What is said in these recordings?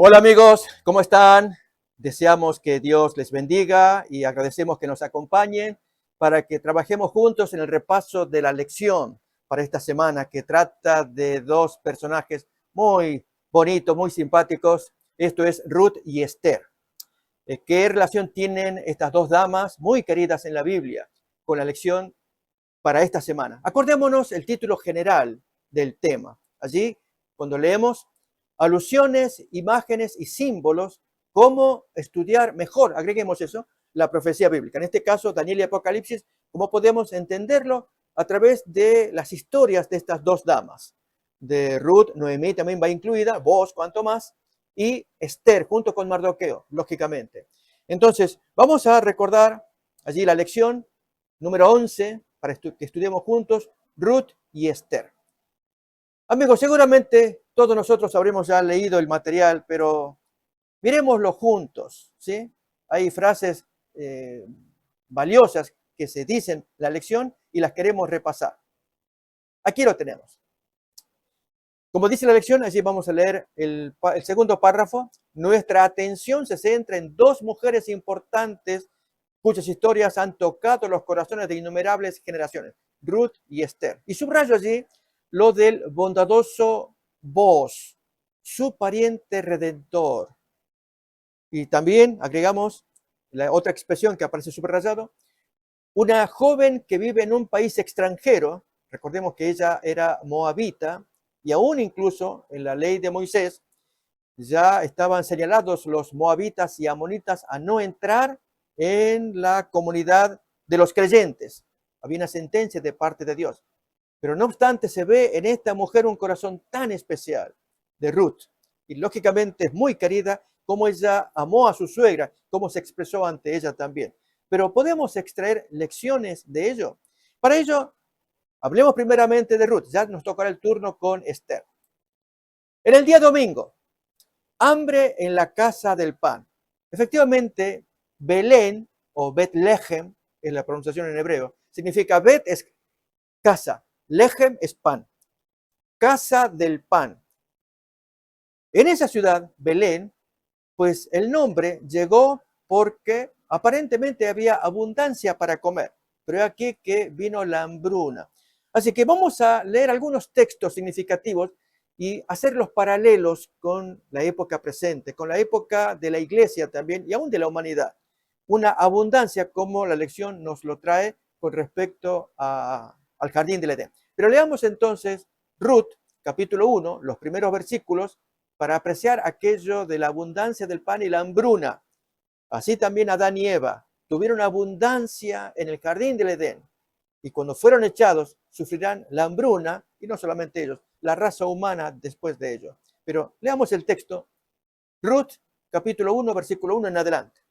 Hola amigos, ¿cómo están? Deseamos que Dios les bendiga y agradecemos que nos acompañen para que trabajemos juntos en el repaso de la lección para esta semana que trata de dos personajes muy bonitos, muy simpáticos. Esto es Ruth y Esther. ¿Qué relación tienen estas dos damas muy queridas en la Biblia con la lección para esta semana? Acordémonos el título general del tema. Allí, cuando leemos alusiones, imágenes y símbolos, cómo estudiar mejor, agreguemos eso, la profecía bíblica. En este caso, Daniel y Apocalipsis, cómo podemos entenderlo a través de las historias de estas dos damas. De Ruth, Noemí también va incluida, vos cuanto más, y Esther junto con Mardoqueo, lógicamente. Entonces, vamos a recordar allí la lección número 11 para que estudiemos juntos, Ruth y Esther. Amigos, seguramente todos nosotros habremos ya leído el material, pero miremoslo juntos, ¿sí? Hay frases valiosas que se dicen en la lección y las queremos repasar. Aquí lo tenemos. Como dice la lección, allí vamos a leer el segundo párrafo. Nuestra atención se centra en dos mujeres importantes cuyas historias han tocado los corazones de innumerables generaciones, Ruth y Esther. Y subrayo allí lo del bondadoso Boaz, su pariente redentor. Y también agregamos la otra expresión que aparece subrayado, una joven que vive en un país extranjero, recordemos que ella era moabita, y aún incluso en la ley de Moisés ya estaban señalados los moabitas y amonitas a no entrar en la comunidad de los creyentes. Había una sentencia de parte de Dios. Pero no obstante, se ve en esta mujer un corazón tan especial de Ruth. Y lógicamente es muy querida como ella amó a su suegra, como se expresó ante ella también. Pero podemos extraer lecciones de ello. Para ello, hablemos primeramente de Ruth. Ya nos tocará el turno con Esther. En el día domingo, hambre en la casa del pan. Efectivamente, Belén o Betlehem, es la pronunciación en hebreo, significa Bet es casa, Lehem es pan, casa del pan. En esa ciudad, Belén, pues el nombre llegó porque aparentemente había abundancia para comer, pero aquí que vino la hambruna. Así que vamos a leer algunos textos significativos y hacer los paralelos con la época presente, con la época de la iglesia también y aún de la humanidad. Una abundancia como la lección nos lo trae con respecto al jardín del Edén. Pero leamos entonces Ruth, capítulo 1, los primeros versículos, para apreciar aquello de la abundancia del pan y la hambruna. Así también Adán y Eva tuvieron abundancia en el jardín del Edén. Y cuando fueron echados, sufrirán la hambruna, y no solamente ellos, la raza humana después de ello. Pero leamos el texto, Ruth, capítulo 1, versículo 1 en adelante.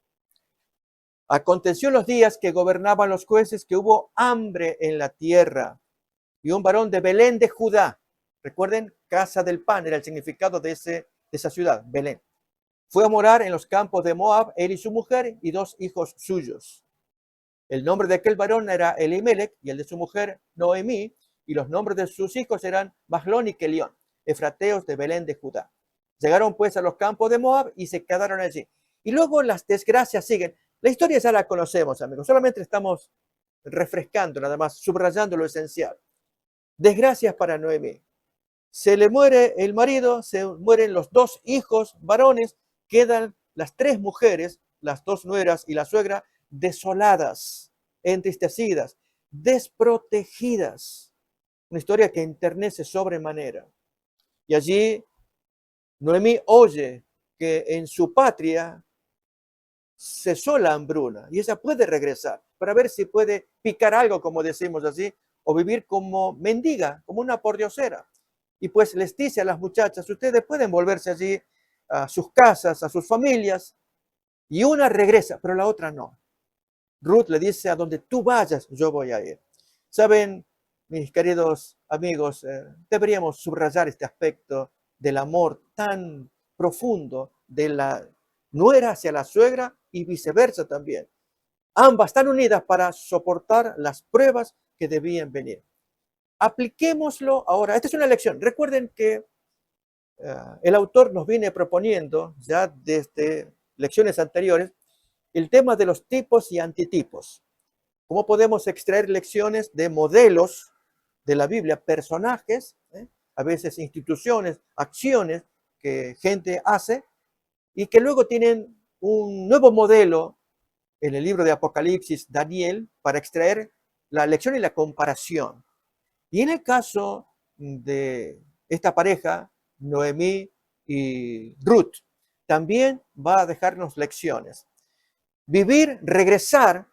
Aconteció en los días que gobernaban los jueces que hubo hambre en la tierra, y un varón de Belén de Judá, recuerden, casa del pan era el significado de esa ciudad, Belén, fue a morar en los campos de Moab, él y su mujer y dos hijos suyos. El nombre de aquel varón era Elimelech y el de su mujer Noemí, y los nombres de sus hijos eran Mahlón y Kelión, efrateos de Belén de Judá. Llegaron pues a los campos de Moab y se quedaron allí. Y luego las desgracias siguen. La historia ya la conocemos, amigos, solamente estamos refrescando, nada más, subrayando lo esencial. Desgracias para Noemí. Se le muere el marido, se mueren los dos hijos varones, quedan las tres mujeres, las dos nueras y la suegra, desoladas, entristecidas, desprotegidas. Una historia que enternece sobremanera. Y allí Noemí oye que en su patria cesó la hambruna y ella puede regresar para ver si puede picar algo, como decimos así, o vivir como mendiga, como una pordiosera. Y pues les dice a las muchachas, ustedes pueden volverse allí a sus casas, a sus familias, y una regresa, pero la otra no. Ruth le dice, a donde tú vayas, yo voy a ir. Saben, mis queridos amigos, deberíamos subrayar este aspecto del amor tan profundo de la nuera hacia la suegra y viceversa también. Ambas están unidas para soportar las pruebas que debían venir. Apliquémoslo ahora. Esta es una lección. Recuerden que el autor nos viene proponiendo ya desde lecciones anteriores el tema de los tipos y antitipos. ¿Cómo podemos extraer lecciones de modelos de la Biblia, personajes, a veces instituciones, acciones que gente hace y que luego tienen un nuevo modelo en el libro de Apocalipsis, Daniel, para extraer la lección y la comparación? Y en el caso de esta pareja, Noemí y Ruth, también va a dejarnos lecciones. Vivir, regresar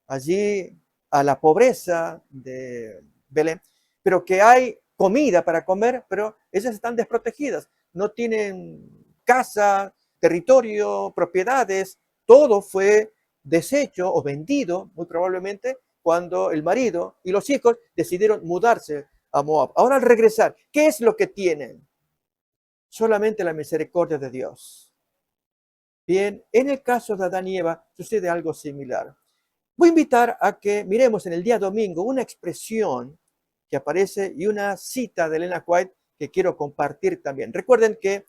allí a la pobreza de Belén, pero que hay comida para comer, pero ellas están desprotegidas, no tienen casa, territorio, propiedades, todo fue deshecho o vendido, muy probablemente, cuando el marido y los hijos decidieron mudarse a Moab. Ahora al regresar, ¿qué es lo que tienen? Solamente la misericordia de Dios. Bien, en el caso de Adán y Eva sucede algo similar. Voy a invitar a que miremos en el día domingo una expresión que aparece y una cita de Elena White que quiero compartir también. Recuerden que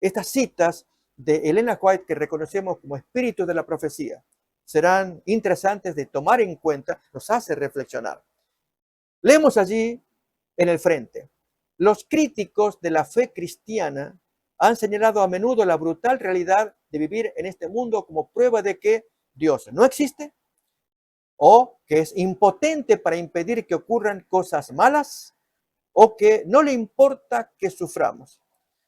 estas citas de Elena White, que reconocemos como espíritu de la profecía, serán interesantes de tomar en cuenta, nos hace reflexionar. Leemos allí en el frente: los críticos de la fe cristiana han señalado a menudo la brutal realidad de vivir en este mundo como prueba de que Dios no existe o que es impotente para impedir que ocurran cosas malas o que no le importa que suframos.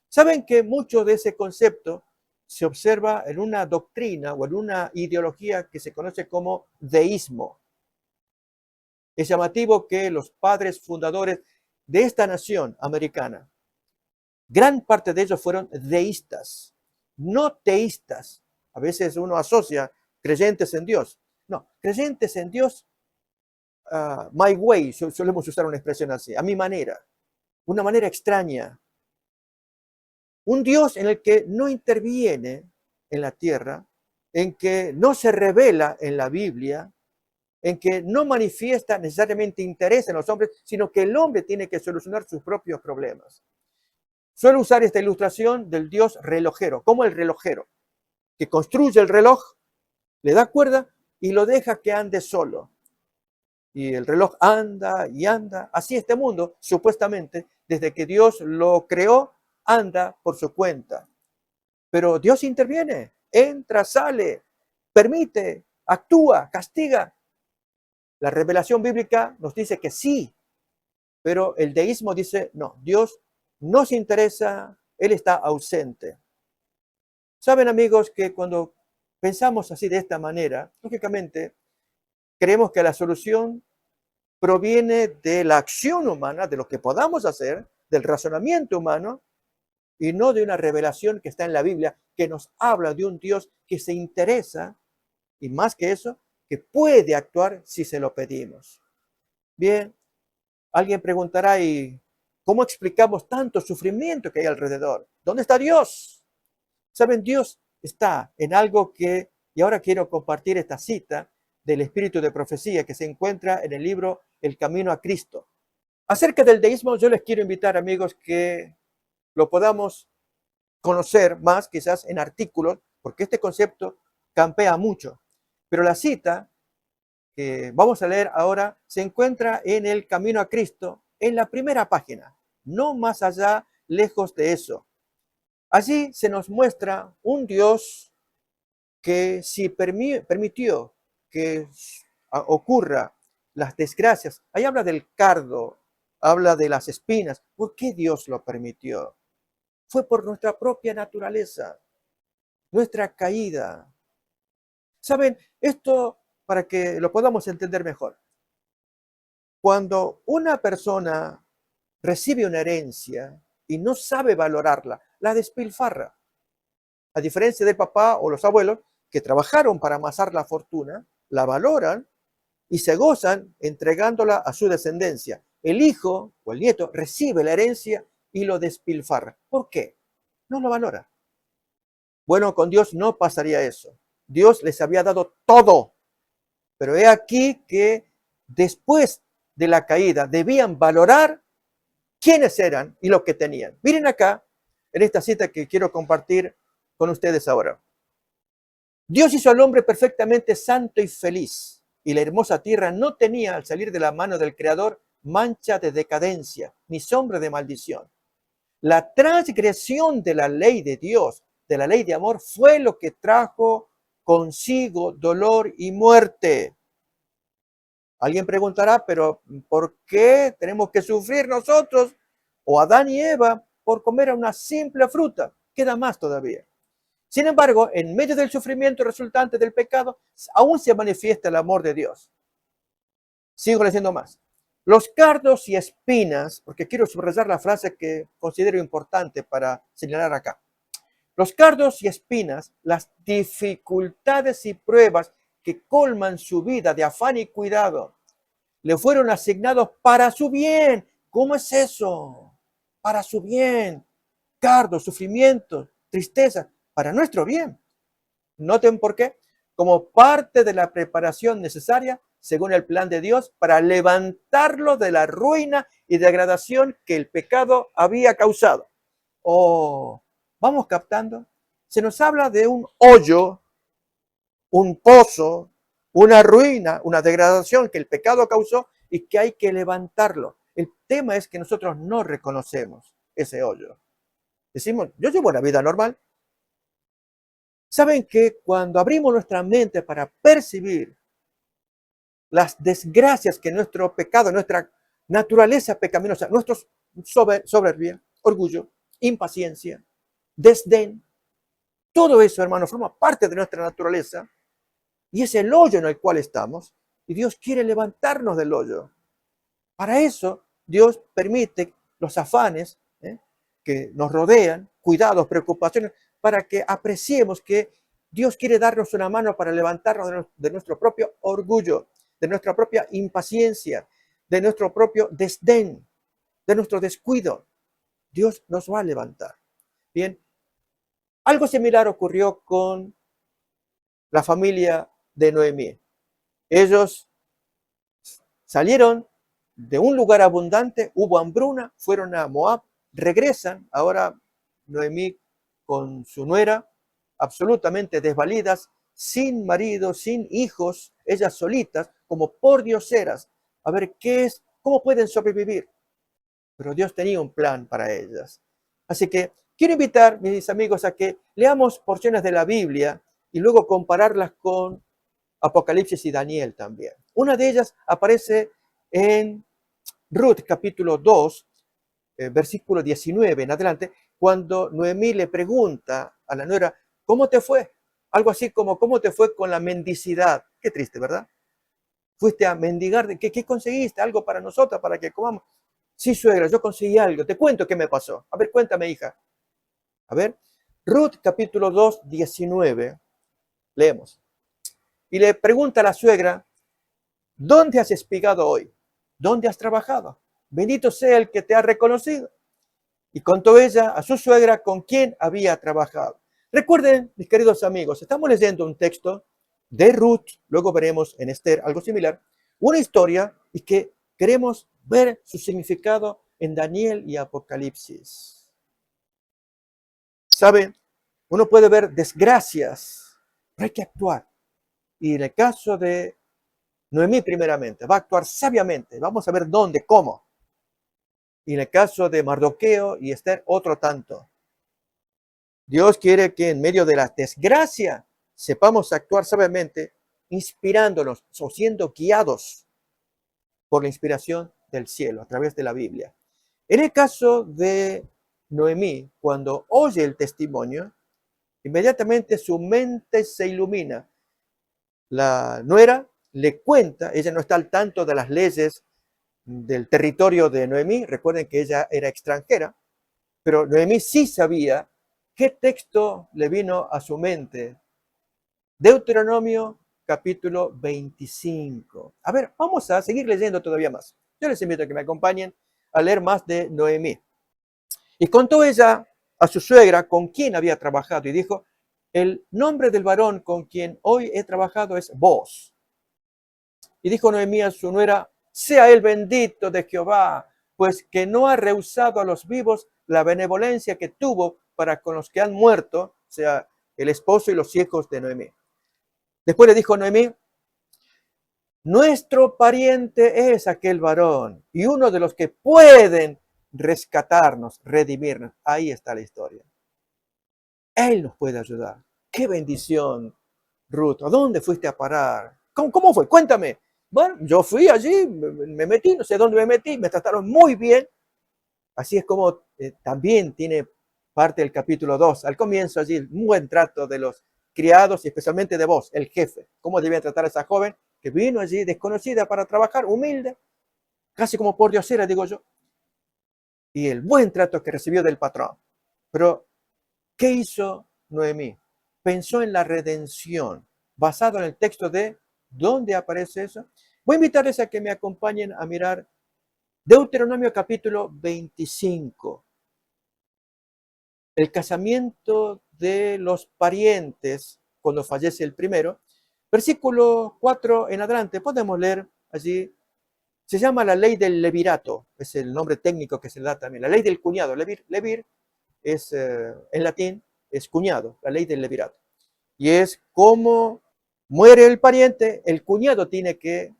Saben que mucho de ese concepto se observa en una doctrina o en una ideología que se conoce como deísmo. Es llamativo que los padres fundadores de esta nación americana, gran parte de ellos fueron deístas, no teístas. A veces uno asocia creyentes en Dios. No, creyentes en Dios, my way, solemos usar una expresión así, a mi manera, una manera extraña. Un Dios en el que no interviene en la tierra, en que no se revela en la Biblia, en que no manifiesta necesariamente interés en los hombres, sino que el hombre tiene que solucionar sus propios problemas. Suelo usar esta ilustración del Dios relojero, como el relojero, que construye el reloj, le da cuerda y lo deja que ande solo. Y el reloj anda y anda. Así este mundo, supuestamente, desde que Dios lo creó, anda por su cuenta. Pero Dios interviene, entra, sale, permite, actúa, castiga. La revelación bíblica nos dice que sí, pero el deísmo dice no, Dios no se interesa, Él está ausente. Saben, amigos, que cuando pensamos así de esta manera, lógicamente creemos que la solución proviene de la acción humana, de lo que podamos hacer, del razonamiento humano, y no de una revelación que está en la Biblia, que nos habla de un Dios que se interesa, y más que eso, que puede actuar si se lo pedimos. Bien, alguien preguntará, ¿y cómo explicamos tanto sufrimiento que hay alrededor? ¿Dónde está Dios? Saben, Dios está en algo que, y ahora quiero compartir esta cita del espíritu de profecía que se encuentra en el libro El Camino a Cristo. Acerca del deísmo, yo les quiero invitar, amigos, que lo podamos conocer más, quizás en artículos, porque este concepto campea mucho. Pero la cita que vamos a leer ahora se encuentra en El Camino a Cristo, en la primera página, no más allá, lejos de eso. Allí se nos muestra un Dios que si permitió que ocurra las desgracias, ahí habla del cardo, habla de las espinas. ¿Por qué Dios lo permitió? Fue por nuestra propia naturaleza, nuestra caída. ¿Saben? Esto para que lo podamos entender mejor. Cuando una persona recibe una herencia y no sabe valorarla, la despilfarra. A diferencia del papá o los abuelos que trabajaron para amasar la fortuna, la valoran y se gozan entregándola a su descendencia. El hijo o el nieto recibe la herencia y lo despilfarra. ¿Por qué? No lo valora. Bueno, con Dios no pasaría eso. Dios les había dado todo, pero he aquí que después de la caída debían valorar quiénes eran y lo que tenían. Miren acá, en esta cita que quiero compartir con ustedes ahora. Dios hizo al hombre perfectamente santo y feliz, y la hermosa tierra no tenía, al salir de la mano del Creador, mancha de decadencia, ni sombra de maldición. La transgresión de la ley de Dios, de la ley de amor, fue lo que trajo consigo dolor y muerte. Alguien preguntará, pero ¿por qué tenemos que sufrir nosotros o Adán y Eva por comer una simple fruta? Queda más todavía. Sin embargo, en medio del sufrimiento resultante del pecado, aún se manifiesta el amor de Dios. Sigo leyendo más. Los cardos y espinas, porque quiero subrayar la frase que considero importante para señalar acá. Los cardos y espinas, las dificultades y pruebas que colman su vida de afán y cuidado, le fueron asignados para su bien. ¿Cómo es eso? Para su bien. Cardos, sufrimientos, tristeza, para nuestro bien. Noten por qué. Como parte de la preparación necesaria, según el plan de Dios, para levantarlo de la ruina y degradación que el pecado había causado. Oh, ¿vamos captando? Se nos habla de un hoyo, un pozo, una ruina, una degradación que el pecado causó y que hay que levantarlo. El tema es que nosotros no reconocemos ese hoyo. Decimos, yo llevo una vida normal. ¿Saben que cuando abrimos nuestra mente para percibir las desgracias que nuestro pecado, nuestra naturaleza pecaminosa, nuestra soberbia, orgullo, impaciencia, desdén, todo eso, hermano, forma parte de nuestra naturaleza y es el hoyo en el cual estamos y Dios quiere levantarnos del hoyo. Para eso, Dios permite los afanes que nos rodean, cuidados, preocupaciones, para que apreciemos que Dios quiere darnos una mano para levantarnos de nuestro propio orgullo, de nuestra propia impaciencia, de nuestro propio desdén, de nuestro descuido. Dios nos va a levantar. Bien, algo similar ocurrió con la familia de Noemí. Ellos salieron de un lugar abundante, hubo hambruna, fueron a Moab, regresan, ahora Noemí con su nuera, absolutamente desvalidas, sin marido, sin hijos, ellas solitas, como pordioseras, a ver qué es, cómo pueden sobrevivir. Pero Dios tenía un plan para ellas. Así que quiero invitar, mis amigos, a que leamos porciones de la Biblia y luego compararlas con Apocalipsis y Daniel también. Una de ellas aparece en Ruth capítulo 2, versículo 19 en adelante, cuando Noemí le pregunta a la nuera, ¿cómo te fue? Algo así como, ¿cómo te fue con la mendicidad? Qué triste, ¿verdad? Fuiste a mendigar, ¿qué conseguiste? Algo para nosotros, para que comamos. Sí, suegra, yo conseguí algo. Te cuento qué me pasó. A ver, cuéntame, hija. A ver, Ruth capítulo 2, 19. Leemos. Y le pregunta a la suegra, ¿dónde has espigado hoy? ¿Dónde has trabajado? Bendito sea el que te ha reconocido. Y contó ella a su suegra con quien había trabajado. Recuerden, mis queridos amigos, estamos leyendo un texto de Ruth, luego veremos en Esther algo similar, una historia y que queremos ver su significado en Daniel y Apocalipsis. ¿Saben? Uno puede ver desgracias, pero hay que actuar. Y en el caso de Noemí, primeramente, va a actuar sabiamente. Vamos a ver dónde, cómo. Y en el caso de Mardoqueo y Esther, otro tanto. Dios quiere que en medio de la desgracia sepamos actuar sabiamente, inspirándonos o siendo guiados por la inspiración del cielo a través de la Biblia. En el caso de Noemí, cuando oye el testimonio, inmediatamente su mente se ilumina. La nuera le cuenta, ella no está al tanto de las leyes del territorio de Noemí, recuerden que ella era extranjera, pero Noemí sí sabía qué texto le vino a su mente. Deuteronomio capítulo 25. A ver, vamos a seguir leyendo todavía más. Yo les invito a que me acompañen a leer más de Noemí. Y contó ella a su suegra con quien había trabajado y dijo, el nombre del varón con quien hoy he trabajado es Booz. Y dijo Noemí a su nuera, sea él bendito de Jehová, pues que no ha rehusado a los vivos la benevolencia que tuvo para con los que han muerto, o sea, el esposo y los hijos de Noemí. Después le dijo Noemí: nuestro pariente es aquel varón y uno de los que pueden rescatarnos, redimirnos. Ahí está la historia. Él nos puede ayudar. ¡Qué bendición, Ruth! ¿A dónde fuiste a parar? ¿Cómo fue? Cuéntame. Bueno, yo fui allí, me metí, no sé dónde me metí, me trataron muy bien. Así es como también tiene parte del capítulo 2. Al comienzo allí, un buen trato de los criados y especialmente de vos, el jefe. ¿Cómo debía tratar a esa joven que vino allí desconocida para trabajar, humilde, casi como por diosera, digo yo? Y el buen trato que recibió del patrón. Pero, ¿qué hizo Noemí? Pensó en la redención, basado en el texto de ¿dónde aparece eso? Voy a invitarles a que me acompañen a mirar Deuteronomio capítulo 25. El casamiento de los parientes cuando fallece el primero. Versículo 4 en adelante, podemos leer allí. Se llama la ley del levirato, es el nombre técnico que se le da también. La ley del cuñado, levir es, en latín, es cuñado, la ley del levirato. Y es como muere el pariente, el cuñado tiene que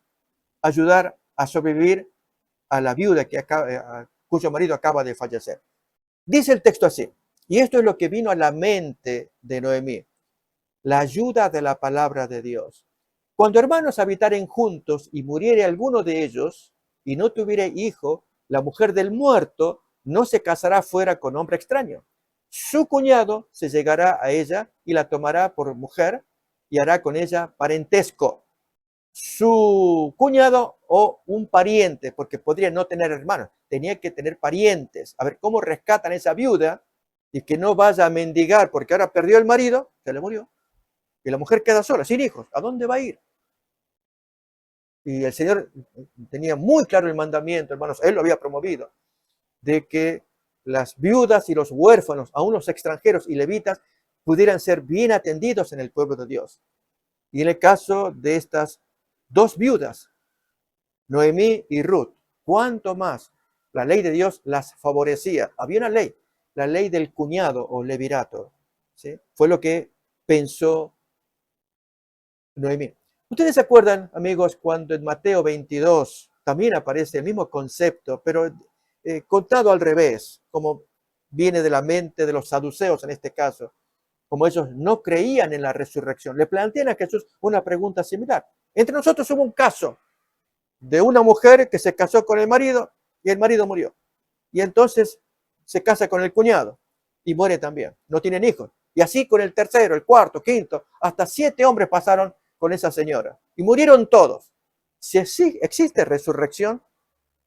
ayudar a sobrevivir a la viuda cuyo marido acaba de fallecer. Dice el texto así, y esto es lo que vino a la mente de Noemí: la ayuda de la palabra de Dios. Cuando hermanos habitaren juntos y muriere alguno de ellos y no tuviere hijo, la mujer del muerto no se casará fuera con hombre extraño. Su cuñado se llegará a ella y la tomará por mujer y hará con ella parentesco. Su cuñado o un pariente, porque podría no tener hermanos, tenía que tener parientes. A ver cómo rescatan a esa viuda y que no vaya a mendigar porque ahora perdió el marido, se le murió, y la mujer queda sola, sin hijos. ¿A dónde va a ir? Y el Señor tenía muy claro el mandamiento, hermanos, Él lo había promovido, de que las viudas y los huérfanos, aún los extranjeros y levitas, pudieran ser bien atendidos en el pueblo de Dios. Y en el caso de estas dos viudas, Noemí y Ruth, ¿cuánto más la ley de Dios las favorecía? Había una ley, la ley del cuñado o levirato, ¿sí? Fue lo que pensó Noemí. ¿Ustedes se acuerdan, amigos, cuando en Mateo 22 también aparece el mismo concepto, pero contado al revés, como viene de la mente de los saduceos en este caso, como ellos no creían en la resurrección? Le plantean a Jesús una pregunta similar. Entre nosotros hubo un caso de una mujer que se casó con el marido y el marido murió. Y entonces se casa con el cuñado y muere también. No tienen hijos. Y así con el tercero, el cuarto, quinto, hasta 7 hombres pasaron con esa señora. Y murieron todos. Si existe resurrección,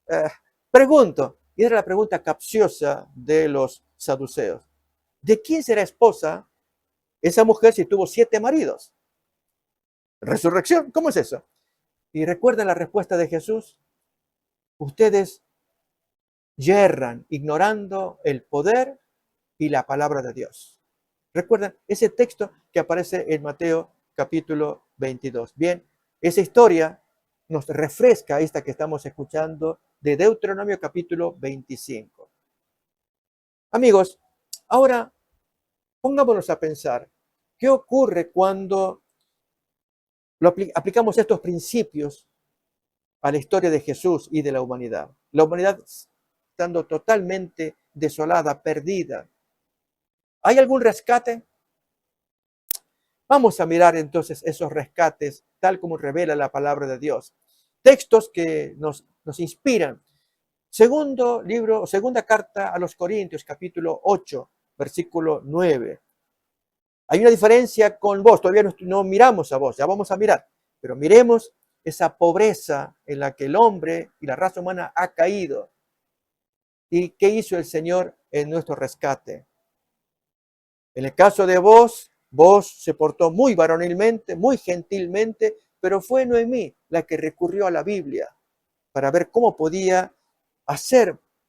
eh, pregunto, y era la pregunta capciosa de los saduceos: ¿de quién será esposa esa mujer si tuvo 7 maridos? ¿Resurrección? ¿Cómo es eso? Y recuerden la respuesta de Jesús: ustedes yerran ignorando el poder y la palabra de Dios. Recuerden ese texto que aparece en Mateo capítulo 22. Bien, esa historia nos refresca esta que estamos escuchando de Deuteronomio capítulo 25. Amigos, ahora pongámonos a pensar, ¿qué ocurre cuando aplicamos estos principios a la historia de Jesús y de la humanidad? La humanidad estando totalmente desolada, perdida. ¿Hay algún rescate? Vamos a mirar entonces esos rescates tal como revela la palabra de Dios. Textos que nos inspiran. Segunda carta a los Corintios, capítulo 8, versículo 9. Hay una diferencia con vos, todavía no miramos a vos, ya vamos a mirar, pero miremos esa pobreza en la que el hombre y la raza humana ha caído. ¿Y qué hizo el Señor en nuestro rescate? En el caso de vos se portó muy varonilmente, muy gentilmente, pero fue Noemí la que recurrió a la Biblia para ver cómo podía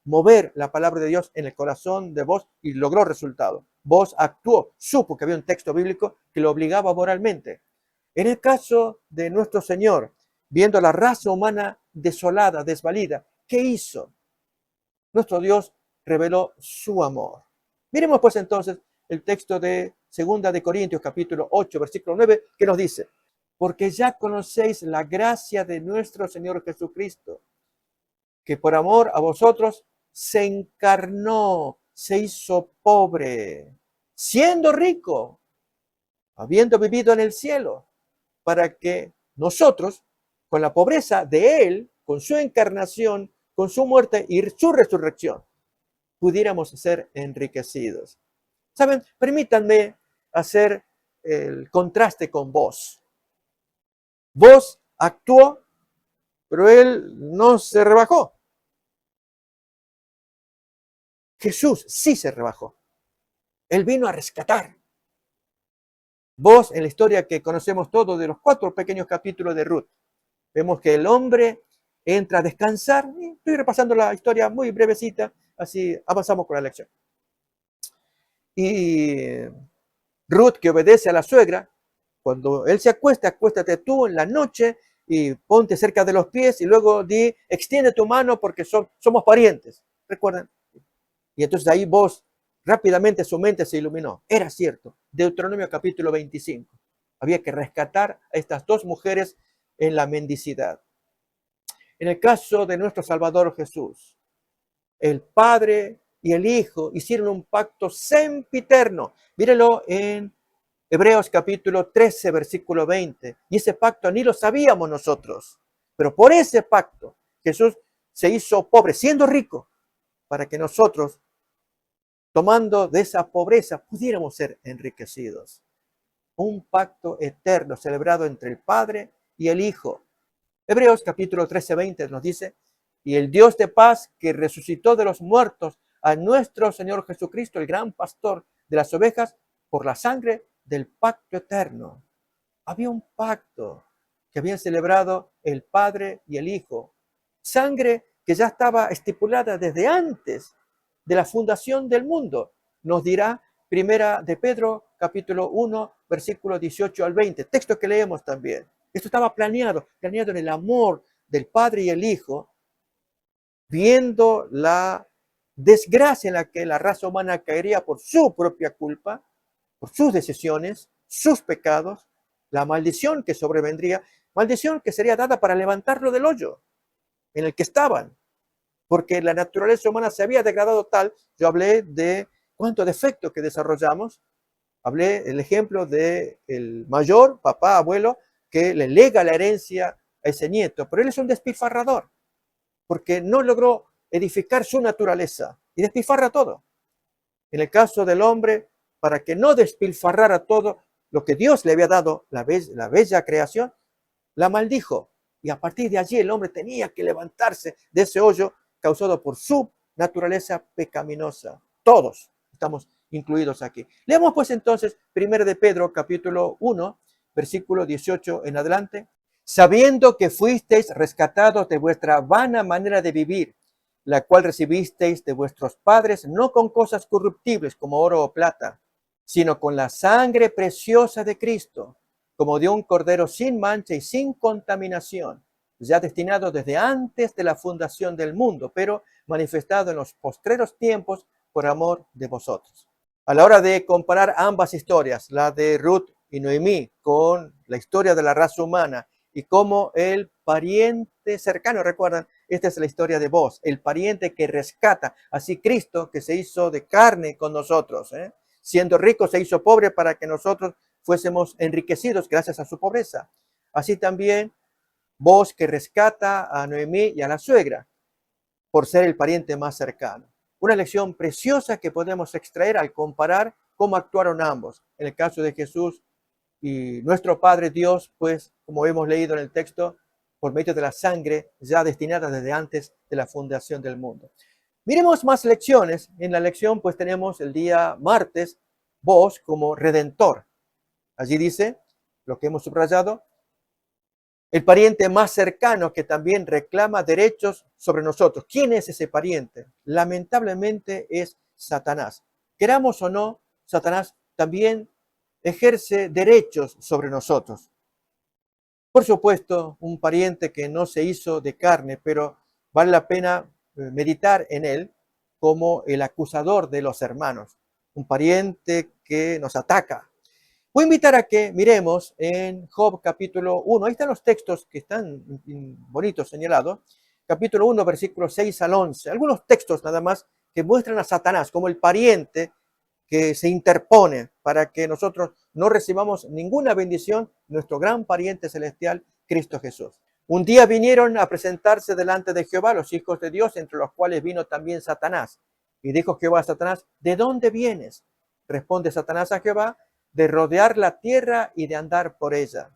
mover la palabra de Dios en el corazón de vos, y logró resultado. Vos actuó, supo que había un texto bíblico que lo obligaba moralmente. En el caso de nuestro Señor, viendo la raza humana desolada, desvalida, ¿qué hizo? nuestro Dios reveló su amor. Miremos pues entonces el texto de 2 de Corintios capítulo 8, versículo 9, que nos dice: porque ya conocéis la gracia de nuestro Señor Jesucristo, que por amor a vosotros se encarnó, se hizo pobre, siendo rico, habiendo vivido en el cielo, para que nosotros, con la pobreza de Él, con su encarnación, con su muerte y su resurrección, pudiéramos ser enriquecidos. ¿Saben? Permítanme hacer el contraste con vos. Vos actuó, pero Él no se rebajó. Jesús sí se rebajó. Él vino a rescatar. Vos, en la historia que conocemos todos de los 4 pequeños capítulos de Ruth, vemos que el hombre entra a descansar. Estoy repasando la historia muy brevecita, así avanzamos con la lección. Y Ruth, que obedece a la suegra, cuando él se acuesta, acuéstate tú en la noche y ponte cerca de los pies y luego di, extiende tu mano porque somos parientes. ¿Recuerdan? Y entonces ahí vos, rápidamente su mente se iluminó. Era cierto. Deuteronomio capítulo 25. Había que rescatar a estas 2 mujeres en la mendicidad. En el caso de nuestro Salvador Jesús, el Padre y el Hijo hicieron un pacto sempiterno. Mírelo en Hebreos capítulo 13, versículo 20. Y ese pacto ni lo sabíamos nosotros. Pero por ese pacto Jesús se hizo pobre, siendo rico, para que nosotros, tomando de esa pobreza, pudiéramos ser enriquecidos. Un pacto eterno celebrado entre el Padre y el Hijo. Hebreos capítulo 13, 20 nos dice: y el Dios de paz, que resucitó de los muertos a nuestro Señor Jesucristo, el gran pastor de las ovejas, por la sangre del pacto eterno. Había un pacto que habían celebrado el Padre y el Hijo. Sangre que ya estaba estipulada desde antes de la fundación del mundo. Nos dirá Primera de Pedro, capítulo 1, versículos 18 al 20. Texto que leemos también. Esto estaba planeado en el amor del Padre y el Hijo, viendo la desgracia en la que la raza humana caería por su propia culpa, por sus decisiones, sus pecados, la maldición que sobrevendría, maldición que sería dada para levantarlo del hoyo en el que estaban, porque la naturaleza humana se había degradado tal. Yo hablé de cuánto defecto que desarrollamos, hablé el ejemplo de el mayor, papá, abuelo, que le lega la herencia a ese nieto, pero él es un despilfarrador, porque no logró edificar su naturaleza y despilfarra todo. En el caso del hombre, para que no despilfarrara todo lo que Dios le había dado, la bella creación, la maldijo. Y a partir de allí el hombre tenía que levantarse de ese hoyo causado por su naturaleza pecaminosa. Todos estamos incluidos aquí. Leamos pues entonces 1 de Pedro capítulo 1, versículo 18 en adelante. Sabiendo que fuisteis rescatados de vuestra vana manera de vivir, la cual recibisteis de vuestros padres, no con cosas corruptibles como oro o plata, sino con la sangre preciosa de Cristo, como de un cordero sin mancha y sin contaminación, ya destinado desde antes de la fundación del mundo, pero manifestado en los postreros tiempos por amor de vosotros. A la hora de comparar ambas historias, la de Ruth y Noemí, con la historia de la raza humana, y cómo el pariente cercano, recuerdan, esta es la historia de vos, el pariente que rescata, así Cristo que se hizo de carne con nosotros, siendo rico se hizo pobre para que nosotros fuésemos enriquecidos gracias a su pobreza. Así también vos que rescata a Noemí y a la suegra por ser el pariente más cercano. Una lección preciosa que podemos extraer al comparar cómo actuaron ambos. En el caso de Jesús y nuestro Padre Dios, pues, como hemos leído en el texto, por medio de la sangre ya destinada desde antes de la fundación del mundo. Miremos más lecciones. En la lección, pues, tenemos el día martes, vos como redentor. Allí dice, lo que hemos subrayado, el pariente más cercano que también reclama derechos sobre nosotros. ¿Quién es ese pariente? Lamentablemente es Satanás. Queramos o no, Satanás también ejerce derechos sobre nosotros. Por supuesto, un pariente que no se hizo de carne, pero vale la pena meditar en él, como el acusador de los hermanos, un pariente que nos ataca. Voy a invitar a que miremos en Job capítulo 1, ahí están los textos que están bonitos señalados, capítulo 1, versículos 6 al 11, algunos textos nada más que muestran a Satanás como el pariente que se interpone para que nosotros no recibamos ninguna bendición, nuestro gran pariente celestial, Cristo Jesús. Un día vinieron a presentarse delante de Jehová los hijos de Dios, entre los cuales vino también Satanás. Y dijo Jehová a Satanás, ¿de dónde vienes? Responde Satanás a Jehová, de rodear la tierra y de andar por ella.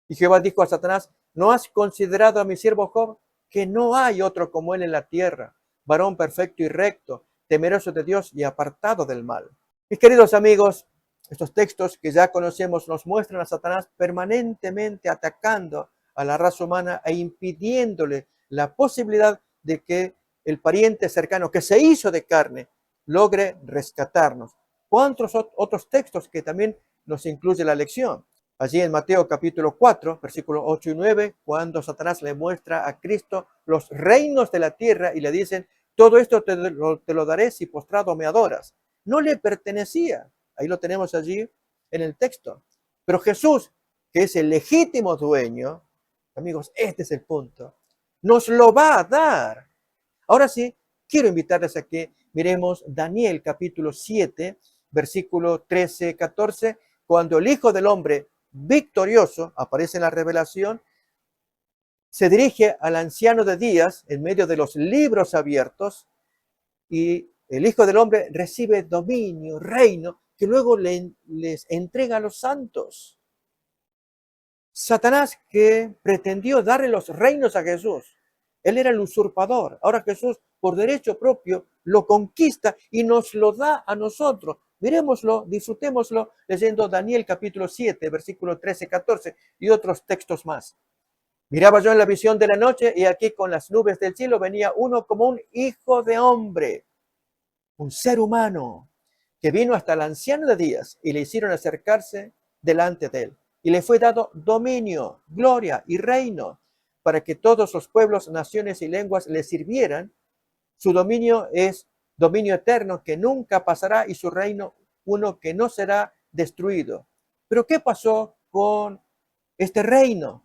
Y Jehová dijo a Satanás, ¿no has considerado a mi siervo Job, que no hay otro como él en la tierra, varón perfecto y recto, temeroso de Dios y apartado del mal? Mis queridos amigos, estos textos que ya conocemos nos muestran a Satanás permanentemente atacando a la raza humana e impidiéndole la posibilidad de que el pariente cercano que se hizo de carne logre rescatarnos. ¿Cuántos otros textos que también nos incluye la lección? Allí en Mateo capítulo 4, versículos 8 y 9, cuando Satanás le muestra a Cristo los reinos de la tierra y le dicen, todo esto te lo daré si postrado me adoras. No le pertenecía. Ahí lo tenemos allí en el texto. Pero Jesús, que es el legítimo dueño, amigos, este es el punto, nos lo va a dar. Ahora sí, quiero invitarles a que miremos Daniel capítulo 7, versículo 13, 14, cuando el Hijo del Hombre victorioso aparece en la revelación, se dirige al anciano de días en medio de los libros abiertos y el Hijo del Hombre recibe dominio, reino, que luego les entrega a los santos. Satanás, que pretendió darle los reinos a Jesús, él era el usurpador. Ahora Jesús, por derecho propio, lo conquista y nos lo da a nosotros. Miremoslo, disfrutémoslo leyendo Daniel capítulo 7, versículo 13, 14 y otros textos más. Miraba yo en la visión de la noche y aquí con las nubes del cielo venía uno como un hijo de hombre, un ser humano, que vino hasta el anciano de días y le hicieron acercarse delante de él. Y le fue dado dominio, gloria y reino para que todos los pueblos, naciones y lenguas le sirvieran. Su dominio es dominio eterno que nunca pasará y su reino uno que no será destruido. Pero ¿qué pasó con este reino?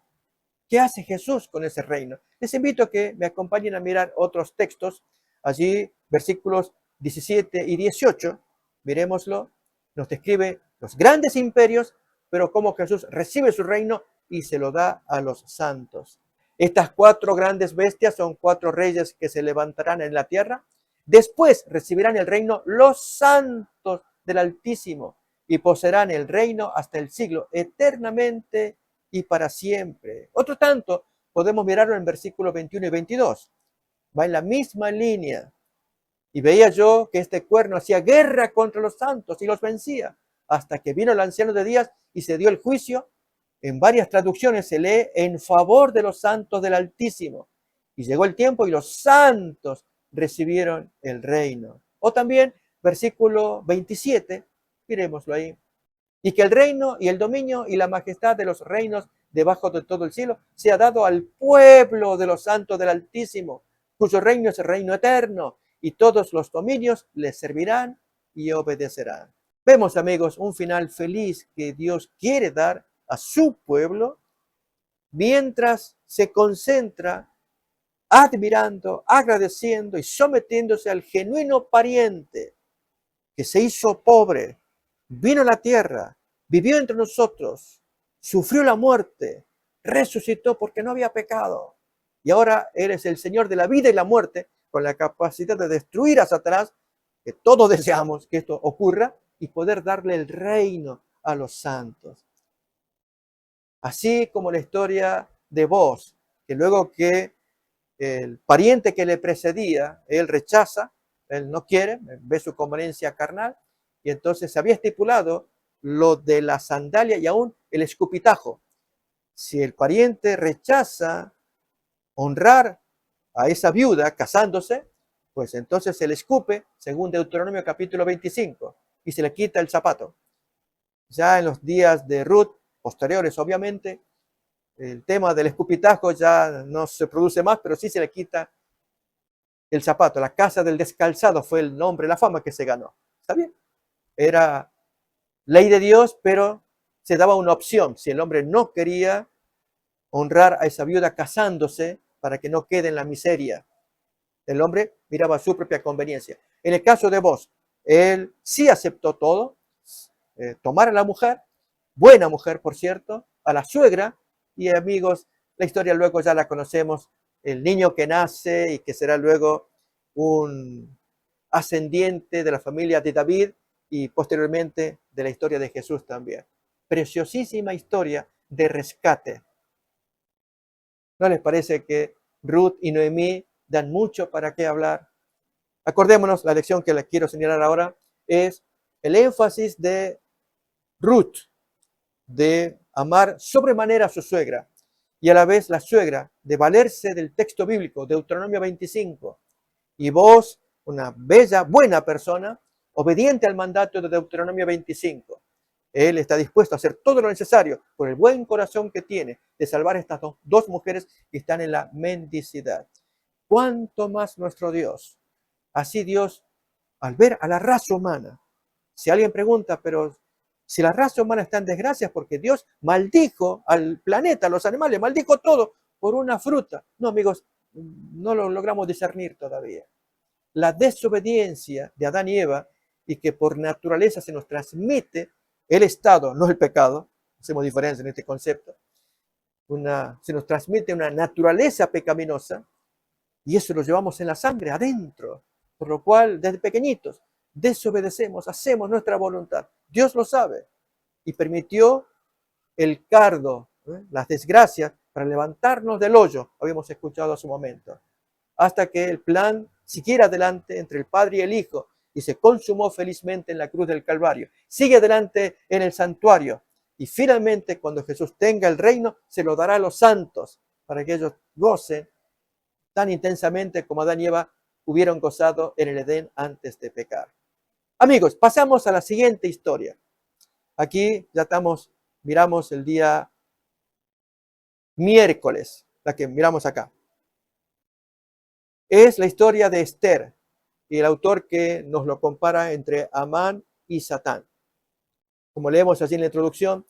¿Qué hace Jesús con ese reino? Les invito a que me acompañen a mirar otros textos. Allí, versículos 17 y 18, miremoslo, nos describe los grandes imperios, pero cómo Jesús recibe su reino y se lo da a los santos. Estas 4 grandes bestias son 4 reyes que se levantarán en la tierra. Después recibirán el reino los santos del Altísimo y poseerán el reino hasta el siglo, eternamente y para siempre. Otro tanto, podemos mirarlo en versículos 21 y 22. Va en la misma línea. Y veía yo que este cuerno hacía guerra contra los santos y los vencía, hasta que vino el anciano de días y se dio el juicio. En varias traducciones se lee en favor de los santos del Altísimo. Y llegó el tiempo y los santos recibieron el reino. O también versículo 27, miremoslo ahí. Y que el reino y el dominio y la majestad de los reinos debajo de todo el cielo sea dado al pueblo de los santos del Altísimo, cuyo reino es el reino eterno, y todos los dominios les servirán y obedecerán. Vemos, amigos, un final feliz que Dios quiere dar a su pueblo mientras se concentra admirando, agradeciendo y sometiéndose al genuino pariente que se hizo pobre, vino a la tierra, vivió entre nosotros, sufrió la muerte, resucitó porque no había pecado. Y ahora Él es el Señor de la vida y la muerte, con la capacidad de destruir a Satanás, que todos deseamos que esto ocurra, y poder darle el reino a los santos. Así como la historia de Booz, que luego que el pariente que le precedía, él rechaza, él no quiere, ve su conveniencia carnal, y entonces se había estipulado lo de la sandalia y aún el escupitajo. Si el pariente rechaza honrar a esa viuda casándose, pues entonces se le escupe, según Deuteronomio capítulo 25, y se le quita el zapato. Ya en los días de Ruth, posteriores obviamente, el tema del escupitajo ya no se produce más, pero sí se le quita el zapato, la casa del descalzado fue el nombre, la fama que se ganó. ¿Está bien? Era ley de Dios, pero se daba una opción. Si el hombre no quería honrar a esa viuda casándose para que no quede en la miseria, el hombre miraba su propia conveniencia. En el caso de vos, él sí aceptó todo, tomar a la mujer, buena mujer, por cierto, a la suegra, y amigos, la historia luego ya la conocemos, el niño que nace y que será luego un ascendiente de la familia de David y posteriormente de la historia de Jesús también. Preciosísima historia de rescate. ¿No les parece que Ruth y Noemí dan mucho para qué hablar? Acordémonos, la lección que les quiero señalar ahora es el énfasis de Ruth de amar sobremanera a su suegra y a la vez la suegra de valerse del texto bíblico, Deuteronomio 25. Y vos, una bella, buena persona, obediente al mandato de Deuteronomio 25. Él está dispuesto a hacer todo lo necesario por el buen corazón que tiene de salvar a estas dos mujeres que están en la mendicidad. ¿Cuánto más nuestro Dios? Así Dios, al ver a la raza humana, si alguien pregunta, pero si la raza humana está en desgracia es porque Dios maldijo al planeta, a los animales, maldijo todo por una fruta. No, amigos, no lo logramos discernir todavía. La desobediencia de Adán y Eva y que por naturaleza se nos transmite el estado, no el pecado, hacemos diferencia en este concepto, se nos transmite una naturaleza pecaminosa y eso lo llevamos en la sangre, adentro, por lo cual desde pequeñitos desobedecemos, hacemos nuestra voluntad. Dios lo sabe y permitió el cardo, las desgracias para levantarnos del hoyo, habíamos escuchado hace un momento, hasta que el plan siguiera adelante entre el Padre y el Hijo y se consumó felizmente en la cruz del Calvario. Sigue adelante en el santuario y finalmente cuando Jesús tenga el reino se lo dará a los santos para que ellos gocen tan intensamente como Adán y Eva hubieron gozado en el Edén antes de pecar. Amigos, pasamos a la siguiente historia. Aquí ya miramos el día miércoles, la que miramos acá. Es la historia de Esther y el autor que nos lo compara entre Amán y Satán. Como leemos así en la introducción,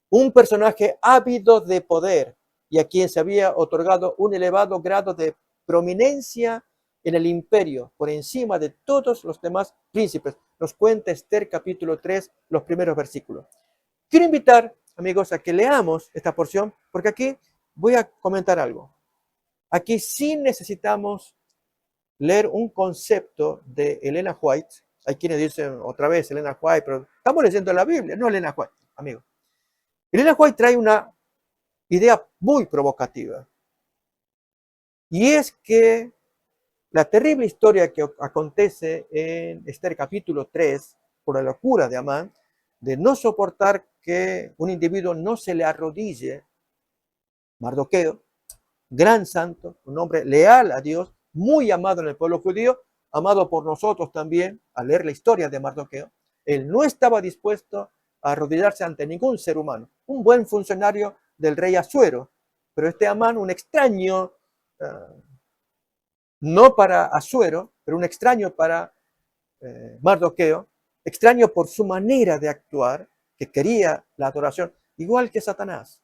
un personaje ávido de poder y a quien se había otorgado un elevado grado de prominencia en el imperio por encima de todos los demás príncipes. Nos cuenta Esther capítulo 3, los primeros versículos. Quiero invitar, amigos, a que leamos esta porción porque aquí voy a comentar algo. Aquí sí necesitamos leer un concepto de Elena White. Hay quienes dicen otra vez Elena White, pero estamos leyendo la Biblia, no Elena White, amigos. Elena White trae una idea muy provocativa. Y es que la terrible historia que acontece en Esther capítulo 3, por la locura de Amán, de no soportar que un individuo no se le arrodille, Mardoqueo, gran santo, un hombre leal a Dios, muy amado en el pueblo judío, amado por nosotros también, al leer la historia de Mardoqueo, él no estaba dispuesto a arrodillarse ante ningún ser humano, un buen funcionario del rey Asuero, pero este Amán, un extraño, no para Asuero, pero un extraño para Mardoqueo, extraño por su manera de actuar, que quería la adoración, igual que Satanás.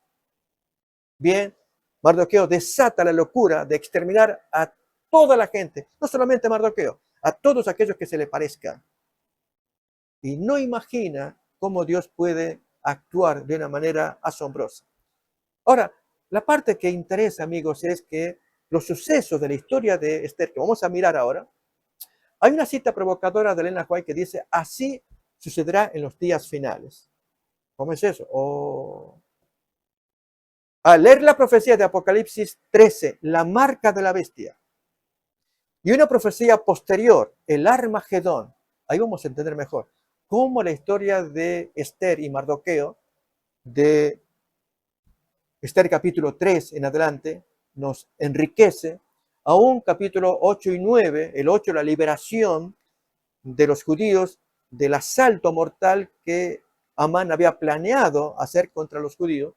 Bien, Mardoqueo desata la locura de exterminar a toda la gente, no solamente a Mardoqueo, a todos aquellos que se le parezcan. Y no imagina cómo Dios puede actuar de una manera asombrosa. Ahora, la parte que interesa, amigos, es que los sucesos de la historia de Esther, que vamos a mirar ahora, hay una cita provocadora de Elena White que dice, así sucederá en los días finales. ¿Cómo es eso? Al leer la profecía de Apocalipsis 13, la marca de la bestia, y una profecía posterior, el Armagedón, ahí vamos a entender mejor cómo la historia de Esther y Mardoqueo, de Esther capítulo 3 en adelante, nos enriquece, aún capítulo 8 y 9, el 8, la liberación de los judíos del asalto mortal que Amán había planeado hacer contra los judíos,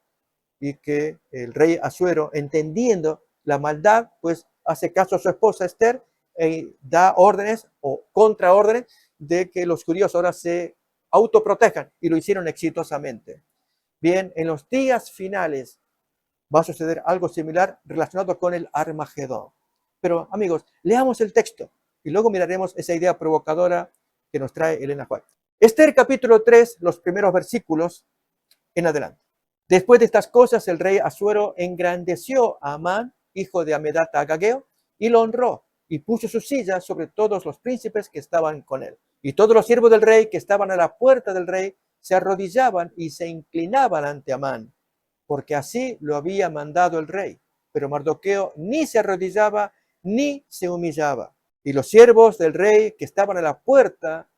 y que el rey Asuero, entendiendo la maldad, pues hace caso a su esposa Esther da órdenes o contraórdenes de que los judíos ahora se autoprotejan y lo hicieron exitosamente. Bien, en los días finales va a suceder algo similar relacionado con el Armagedón. Pero amigos, leamos el texto y luego miraremos esa idea provocadora que nos trae Elena White. Esther capítulo 3, los primeros versículos en adelante. Después de estas cosas, el rey Asuero engrandeció a Amán, hijo de Hamedata Agageo, y lo honró, y puso su silla sobre todos los príncipes que estaban con él. Y todos los siervos del rey que estaban a la puerta del rey se arrodillaban y se inclinaban ante Amán, porque así lo había mandado el rey. Pero Mardoqueo ni se arrodillaba ni se humillaba. Y los siervos del rey que estaban a la puerta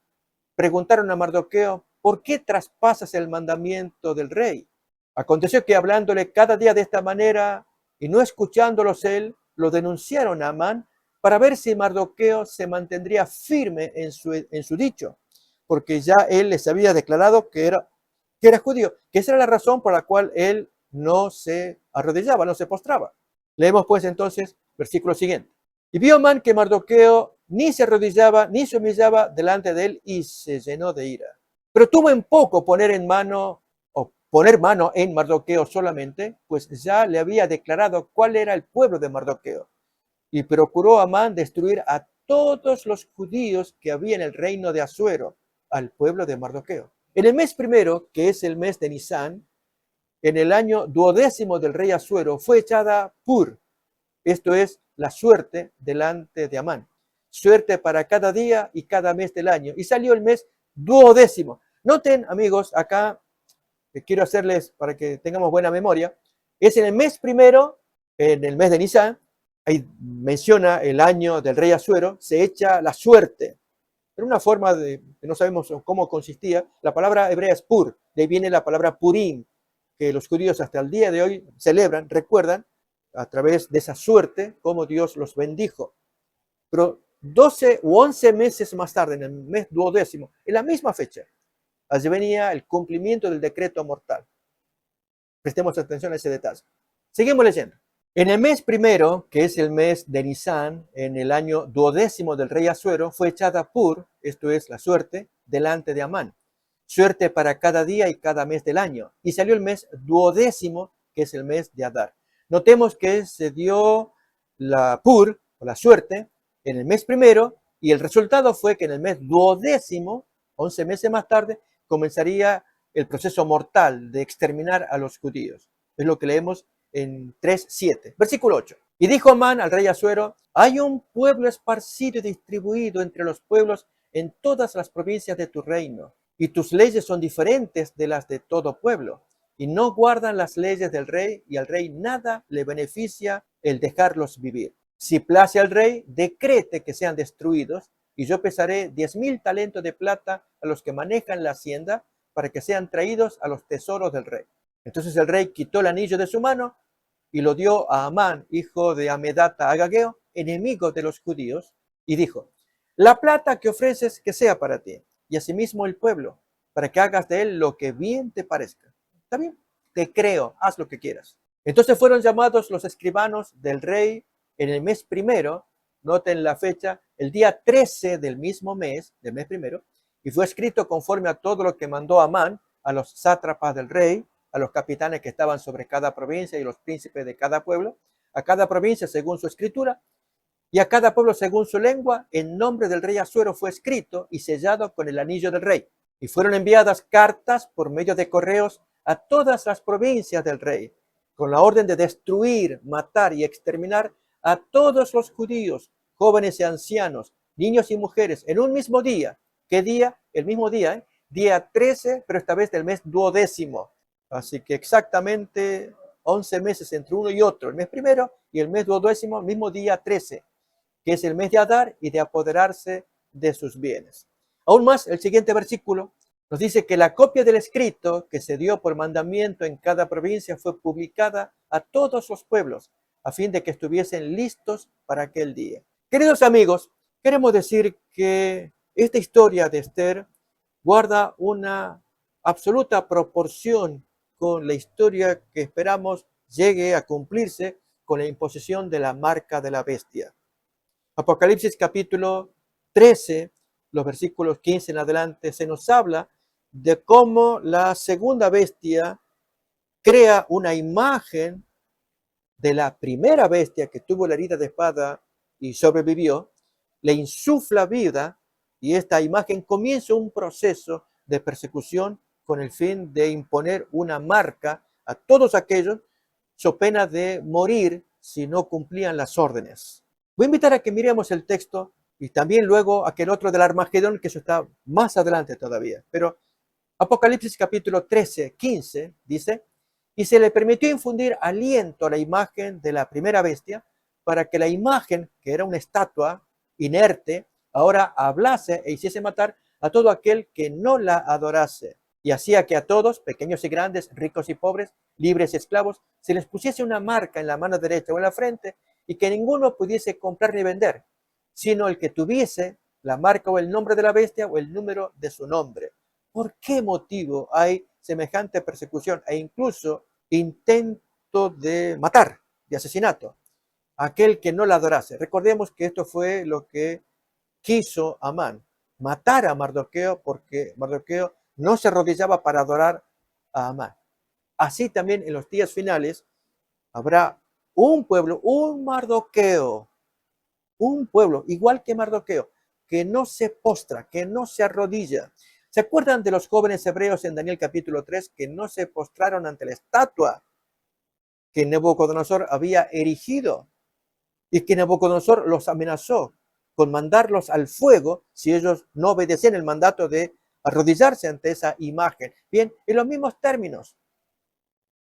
preguntaron a Mardoqueo: ¿por qué traspasas el mandamiento del rey? Aconteció que hablándole cada día de esta manera y no escuchándolos él, lo denunciaron a Amán para ver si Mardoqueo se mantendría firme en su dicho, porque ya él les había declarado que era judío, que esa era la razón por la cual él no se arrodillaba, no se postraba. Leemos pues entonces versículo siguiente. Y vio Amán que Mardoqueo ni se arrodillaba ni se humillaba delante de él y se llenó de ira. Pero tuvo en poco poner mano en Mardoqueo solamente, pues ya le había declarado cuál era el pueblo de Mardoqueo. Y procuró Amán destruir a todos los judíos que había en el reino de Asuero, al pueblo de Mardoqueo. En el mes primero, que es el mes de Nisán, en el año 12º del rey Asuero, fue echada Pur, esto es, la suerte delante de Amán. Suerte para cada día y cada mes del año. Y salió el mes 12º. Noten, amigos, acá que quiero hacerles para que tengamos buena memoria, es en el mes primero, en el mes de Nisán, ahí menciona el año del rey Asuero, se echa la suerte. Era una forma de, que no sabemos cómo consistía, la palabra hebrea es pur, de ahí viene la palabra purim, que los judíos hasta el día de hoy celebran, recuerdan, a través de esa suerte, cómo Dios los bendijo. Pero 12 u 11 meses más tarde, en el mes 12º, en la misma fecha, allí venía el cumplimiento del decreto mortal. Prestemos atención a ese detalle. Seguimos leyendo. En el mes primero, que es el mes de Nisán, en el año 12º del rey Asuero, fue echada Pur, esto es la suerte, delante de Amán. Suerte para cada día y cada mes del año. Y salió el mes 12º, que es el mes de Adar. Notemos que se dio la Pur, o la suerte, en el mes primero, y el resultado fue que en el mes 12º, 11 meses más tarde, comenzaría el proceso mortal de exterminar a los judíos. Es lo que leemos en 3:7. Versículo 8. Y dijo Amán al rey Asuero: hay un pueblo esparcido y distribuido entre los pueblos en todas las provincias de tu reino, y tus leyes son diferentes de las de todo pueblo, y no guardan las leyes del rey, y al rey nada le beneficia el dejarlos vivir. Si place al rey, decrete que sean destruidos, y yo pesaré 10,000 talentos de plata a los que manejan la hacienda, para que sean traídos a los tesoros del rey. Entonces el rey quitó el anillo de su mano y lo dio a Amán, hijo de Hamedata Agageo, enemigo de los judíos, y dijo: la plata que ofreces que sea para ti, y asimismo el pueblo, para que hagas de él lo que bien te parezca. ¿Está bien? Te creo, haz lo que quieras. Entonces fueron llamados los escribanos del rey en el mes primero, noten la fecha, el día 13 del mismo mes, del mes primero, y fue escrito conforme a todo lo que mandó Amán a los sátrapas del rey, a los capitanes que estaban sobre cada provincia y los príncipes de cada pueblo, a cada provincia según su escritura, y a cada pueblo según su lengua. En nombre del rey Asuero fue escrito y sellado con el anillo del rey. Y fueron enviadas cartas por medio de correos a todas las provincias del rey, con la orden de destruir, matar y exterminar a todos los judíos, jóvenes y ancianos, niños y mujeres, en un mismo día. ¿Qué día? El mismo día, día 13, pero esta vez del mes 12º. Así que exactamente 11 meses entre uno y otro, el mes primero y el mes 12º, mismo día 13, que es el mes de Adar y de apoderarse de sus bienes. Aún más, el siguiente versículo nos dice que la copia del escrito que se dio por mandamiento en cada provincia fue publicada a todos los pueblos, a fin de que estuviesen listos para aquel día. Queridos amigos, queremos decir que esta historia de Esther guarda una absoluta proporción con la historia que esperamos llegue a cumplirse con la imposición de la marca de la bestia. Apocalipsis capítulo 13, los versículos 15 en adelante, se nos habla de cómo la segunda bestia crea una imagen de la primera bestia que tuvo la herida de espada y sobrevivió, le insufla vida y esta imagen comienza un proceso de persecución con el fin de imponer una marca a todos aquellos, so pena de morir si no cumplían las órdenes. Voy a invitar a que miremos el texto y también luego aquel otro del Armagedón, que eso está más adelante todavía. Pero Apocalipsis capítulo 13, 15 dice: y se le permitió infundir aliento a la imagen de la primera bestia, para que la imagen, que era una estatua inerte, ahora hablase e hiciese matar a todo aquel que no la adorase. Y hacía que a todos, pequeños y grandes, ricos y pobres, libres y esclavos, se les pusiese una marca en la mano derecha o en la frente, y que ninguno pudiese comprar ni vender, sino el que tuviese la marca o el nombre de la bestia o el número de su nombre. ¿Por qué motivo hay semejante persecución e incluso intento de matar, de asesinato, a aquel que no la adorase? Recordemos que esto fue lo que quiso Amán, matar a Mardoqueo, porque Mardoqueo no se arrodillaba para adorar a Amán. Así también en los días finales habrá un pueblo, un Mardoqueo, un pueblo igual que Mardoqueo, que no se postra, que no se arrodilla. ¿Se acuerdan de los jóvenes hebreos en Daniel capítulo 3 que no se postraron ante la estatua que Nabucodonosor había erigido y que Nabucodonosor los amenazó con mandarlos al fuego si ellos no obedecían el mandato de arrodillarse ante esa imagen? Bien, en los mismos términos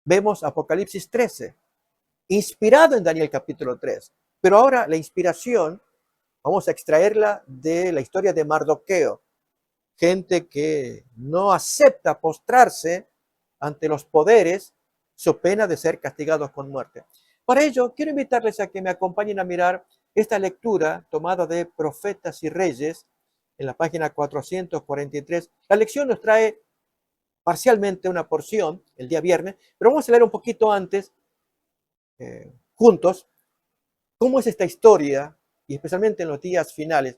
vemos Apocalipsis 13, inspirado en Daniel capítulo 3, pero ahora la inspiración vamos a extraerla de la historia de Mardoqueo, gente que no acepta postrarse ante los poderes, so pena de ser castigados con muerte. Para ello, quiero invitarles a que me acompañen a mirar esta lectura tomada de Profetas y Reyes en la página 443. La lección nos trae parcialmente una porción el día viernes, pero vamos a leer un poquito antes, juntos, cómo es esta historia, y especialmente en los días finales,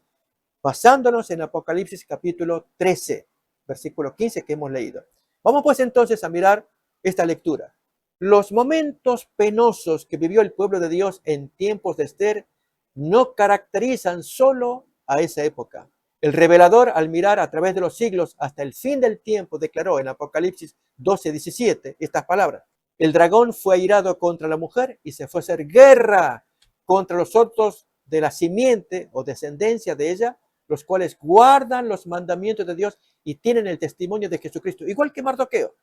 basándonos en Apocalipsis capítulo 13, versículo 15 que hemos leído. Vamos pues entonces a mirar esta lectura. Los momentos penosos que vivió el pueblo de Dios en tiempos de Esther no caracterizan solo a esa época. El revelador, al mirar a través de los siglos hasta el fin del tiempo, declaró en Apocalipsis 12:17 estas palabras: el dragón fue airado contra la mujer y se fue a hacer guerra contra los otros de la simiente o descendencia de ella, los cuales guardan los mandamientos de Dios y tienen el testimonio de Jesucristo. Igual que Mardoqueo,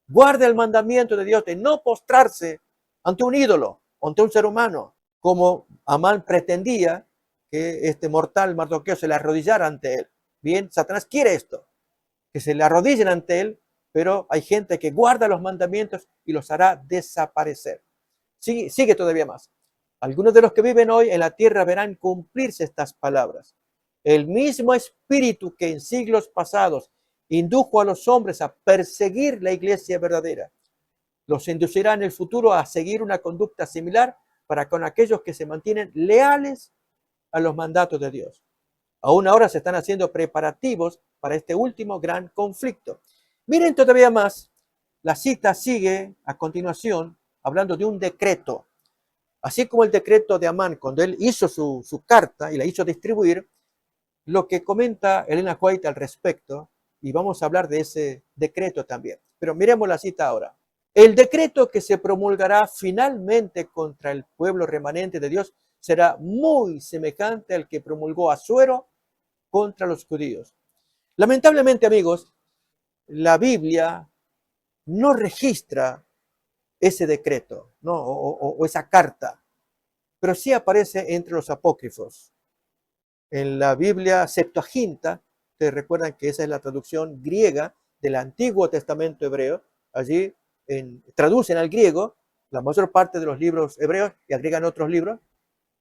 guarda el mandamiento de Dios de no postrarse ante un ídolo, ante un ser humano, como Amán pretendía que este mortal Mardoqueo se le arrodillara ante él. Bien, Satanás quiere esto, que se le arrodillen ante él, pero hay gente que guarda los mandamientos y los hará desaparecer. Sigue todavía más. Algunos de los que viven hoy en la tierra verán cumplirse estas palabras. El mismo espíritu que en siglos pasados indujo a los hombres a perseguir la iglesia verdadera, los inducirá en el futuro a seguir una conducta similar para con aquellos que se mantienen leales a los mandatos de Dios. Aún ahora se están haciendo preparativos para este último gran conflicto. Miren todavía más, la cita sigue a continuación hablando de un decreto. Así como el decreto de Amán, cuando él hizo su carta y la hizo distribuir, lo que comenta Elena White al respecto, y vamos a hablar de ese decreto también. Pero miremos la cita ahora. El decreto que se promulgará finalmente contra el pueblo remanente de Dios será muy semejante al que promulgó Asuero contra los judíos. Lamentablemente, amigos, la Biblia no registra ese decreto, ¿no? o esa carta, pero sí aparece entre los apócrifos. En la Biblia Septuaginta, ustedes recuerdan que esa es la traducción griega del Antiguo Testamento hebreo, allí traducen al griego la mayor parte de los libros hebreos y agregan otros libros,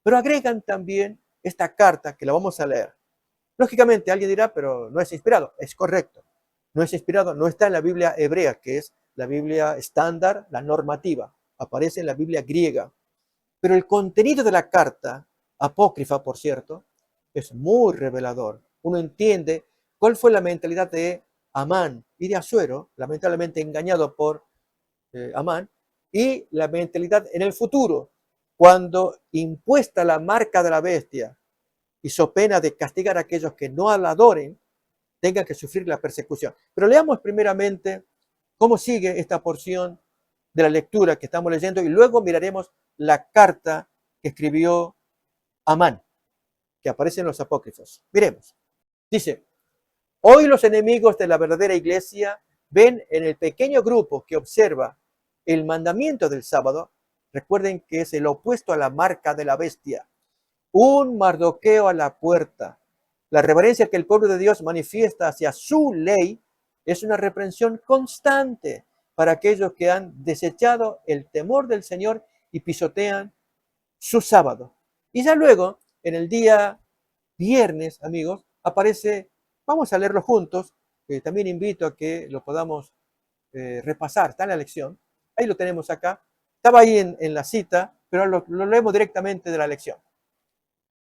pero agregan también esta carta que la vamos a leer. Lógicamente alguien dirá, pero no es inspirado. Es correcto, no es inspirado, no está en la Biblia hebrea, que es la Biblia estándar, la normativa, aparece en la Biblia griega. Pero el contenido de la carta apócrifa, por cierto, es muy revelador. Uno entiende cuál fue la mentalidad de Amán y de Asuero, lamentablemente engañado por Amán, y la mentalidad en el futuro, cuando impuesta la marca de la bestia y so pena de castigar a aquellos que no la adoren, tengan que sufrir la persecución. Pero leamos primeramente cómo sigue esta porción de la lectura que estamos leyendo y luego miraremos la carta que escribió Amán, que aparece en los apócrifos. Miremos. Dice, hoy los enemigos de la verdadera iglesia ven en el pequeño grupo que observa el mandamiento del sábado, recuerden que es el opuesto a la marca de la bestia, un Mardoqueo a la puerta. La reverencia que el pueblo de Dios manifiesta hacia su ley es una reprensión constante para aquellos que han desechado el temor del Señor y pisotean su sábado. Y ya luego, en el día viernes, amigos, aparece, vamos a leerlo juntos, también invito a que lo podamos repasar, está en la lección, ahí lo tenemos acá, estaba ahí en la cita, pero lo leemos directamente de la lección.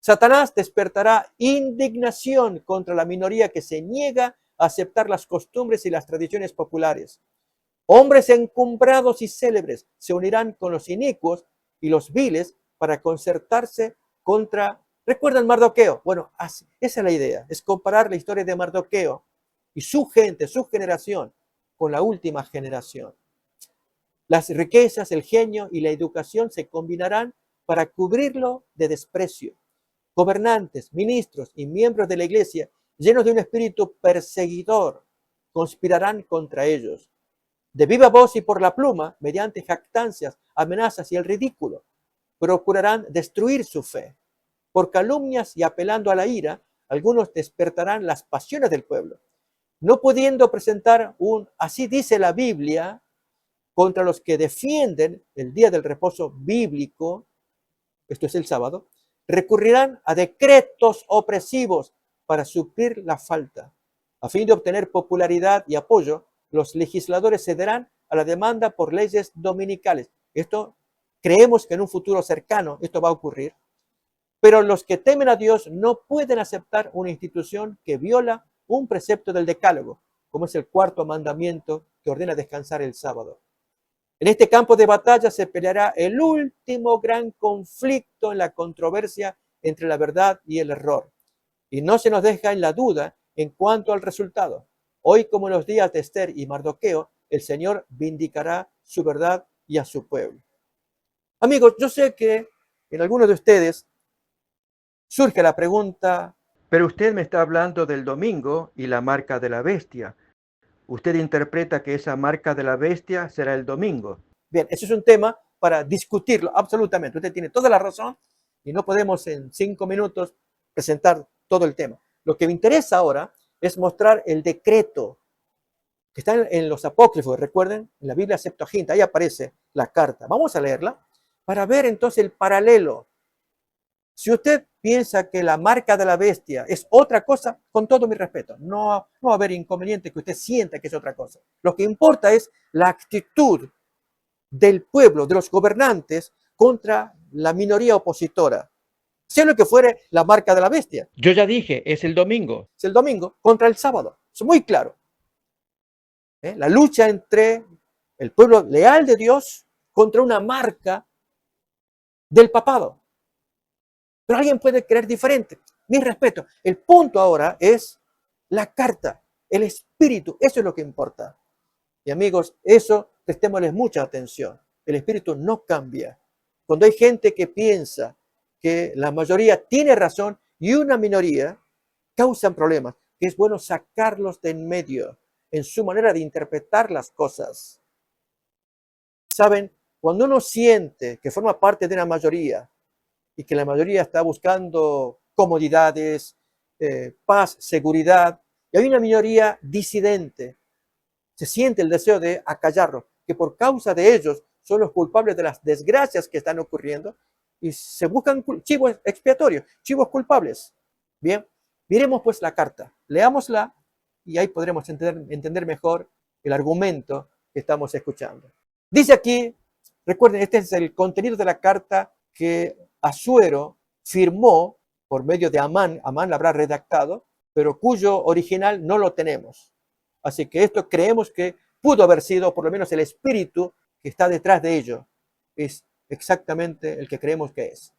Satanás despertará indignación contra la minoría que se niega a aceptar las costumbres y las tradiciones populares. Hombres encumbrados y célebres se unirán con los inicuos y los viles para concertarse contra... ¿Recuerdan Mardoqueo? Bueno, esa es la idea, es comparar la historia de Mardoqueo y su gente, su generación, con la última generación. Las riquezas, el genio y la educación se combinarán para cubrirlo de desprecio. Gobernantes, ministros y miembros de la iglesia, llenos de un espíritu perseguidor, conspirarán contra ellos. De viva voz y por la pluma, mediante jactancias, amenazas y el ridículo, procurarán destruir su fe. Por calumnias y apelando a la ira, algunos despertarán las pasiones del pueblo. No pudiendo presentar un así dice la Biblia contra los que defienden el día del reposo bíblico, esto es el sábado, recurrirán a decretos opresivos para suplir la falta. A fin de obtener popularidad y apoyo, los legisladores cederán a la demanda por leyes dominicales. Esto creemos que en un futuro cercano esto va a ocurrir. Pero los que temen a Dios no pueden aceptar una institución que viola un precepto del decálogo, como es el cuarto mandamiento que ordena descansar el sábado. En este campo de batalla se peleará el último gran conflicto en la controversia entre la verdad y el error. Y no se nos deja en la duda en cuanto al resultado. Hoy, como en los días de Esther y Mardoqueo, el Señor vindicará su verdad y a su pueblo. Amigos, yo sé que en algunos de ustedes surge la pregunta, pero usted me está hablando del domingo y la marca de la bestia. Usted interpreta que esa marca de la bestia será el domingo. Bien, ese es un tema para discutirlo absolutamente. Usted tiene toda la razón y no podemos en 5 minutos presentar todo el tema. Lo que me interesa ahora es mostrar el decreto que está en los apócrifos, recuerden, en la Biblia Septuaginta, ahí aparece la carta. Vamos a leerla para ver entonces el paralelo. Si usted piensa que la marca de la bestia es otra cosa, con todo mi respeto, no va a haber inconveniente que usted sienta que es otra cosa. Lo que importa es la actitud del pueblo, de los gobernantes, contra la minoría opositora. Sea lo que fuere la marca de la bestia. Yo ya dije, es el domingo. Es el domingo contra el sábado. Es muy claro. La lucha entre el pueblo leal de Dios contra una marca del papado. Pero alguien puede creer diferente. Mi respeto. El punto ahora es la carta, el espíritu. Eso es lo que importa. Y amigos, eso prestémosles mucha atención. El espíritu no cambia. Cuando hay gente que piensa que la mayoría tiene razón y una minoría causan problemas, que es bueno sacarlos de en medio en su manera de interpretar las cosas. Saben, cuando uno siente que forma parte de una mayoría y que la mayoría está buscando comodidades, paz, seguridad, y hay una minoría disidente, se siente el deseo de acallarlos, que por causa de ellos son los culpables de las desgracias que están ocurriendo y se buscan chivos expiatorios, chivos culpables. Bien, miremos pues la carta, leámosla y ahí podremos entender mejor el argumento que estamos escuchando. Dice aquí, recuerden, este es el contenido de la carta que Asuero firmó por medio de Amán, Amán la habrá redactado, pero cuyo original no lo tenemos. Así que esto creemos que pudo haber sido, por lo menos el espíritu que está detrás de ello, es exactamente el que creemos que es.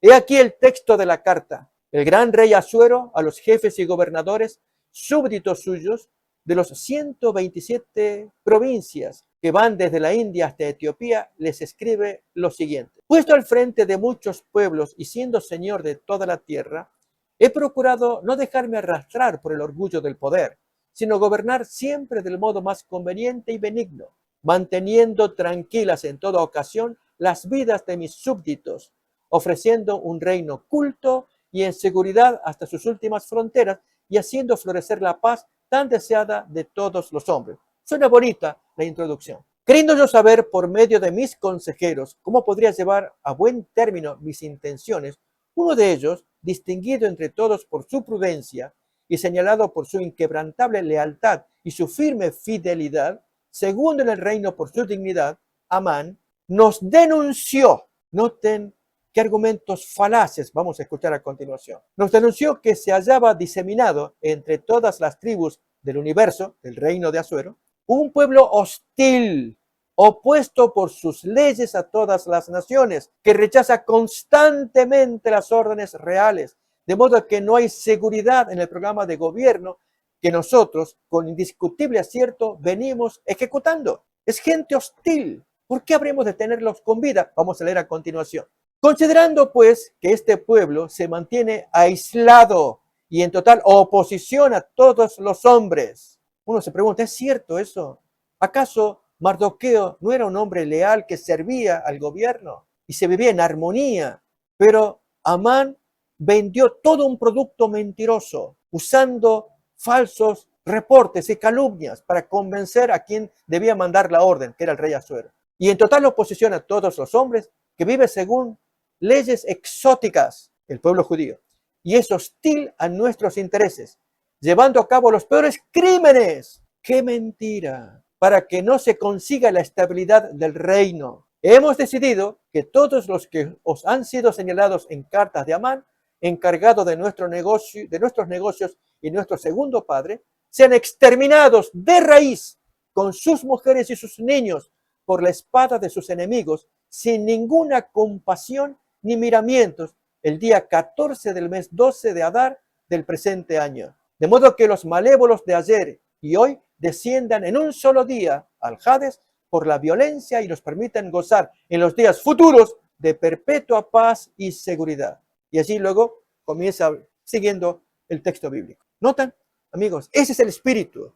He aquí el texto de la carta. El gran rey Asuero a los jefes y gobernadores, súbditos suyos, de los 127 provincias que van desde la India hasta Etiopía, les escribe lo siguiente. Puesto al frente de muchos pueblos y siendo señor de toda la tierra, he procurado no dejarme arrastrar por el orgullo del poder, sino gobernar siempre del modo más conveniente y benigno, manteniendo tranquilas en toda ocasión las vidas de mis súbditos, ofreciendo un reino culto y en seguridad hasta sus últimas fronteras y haciendo florecer la paz tan deseada de todos los hombres. Suena bonita la introducción. Queriendo yo saber por medio de mis consejeros cómo podría llevar a buen término mis intenciones, uno de ellos, distinguido entre todos por su prudencia y señalado por su inquebrantable lealtad y su firme fidelidad, segundo en el reino por su dignidad, Amán, nos denunció. Noten qué argumentos falaces vamos a escuchar a continuación. Nos denunció que se hallaba diseminado entre todas las tribus del universo, del reino de Asuero, un pueblo hostil, opuesto por sus leyes a todas las naciones, que rechaza constantemente las órdenes reales, de modo que no hay seguridad en el programa de gobierno que nosotros, con indiscutible acierto, venimos ejecutando. Es gente hostil. ¿Por qué habremos de tenerlos con vida? Vamos a leer a continuación. Considerando, pues, que este pueblo se mantiene aislado y en total oposición a todos los hombres. Uno se pregunta, ¿es cierto eso? ¿Acaso Mardoqueo no era un hombre leal que servía al gobierno y se vivía en armonía? Pero Amán vendió todo un producto mentiroso, usando falsos reportes y calumnias para convencer a quien debía mandar la orden, que era el rey Asuero. Y en total oposición a todos los hombres, que vive según leyes exóticas, el pueblo judío, y es hostil a nuestros intereses, llevando a cabo los peores crímenes. ¡Qué mentira! Para que no se consiga la estabilidad del reino. Hemos decidido que todos los que os han sido señalados en cartas de Amán, encargado de nuestros negocios y nuestro segundo padre, sean exterminados de raíz con sus mujeres y sus niños por la espada de sus enemigos, sin ninguna compasión ni miramientos, el día 14 del mes 12 de Adar del presente año. De modo que los malévolos de ayer y hoy desciendan en un solo día al Hades por la violencia y nos permitan gozar en los días futuros de perpetua paz y seguridad. Y allí luego comienza siguiendo el texto bíblico. ¿Notan, amigos? Ese es el espíritu.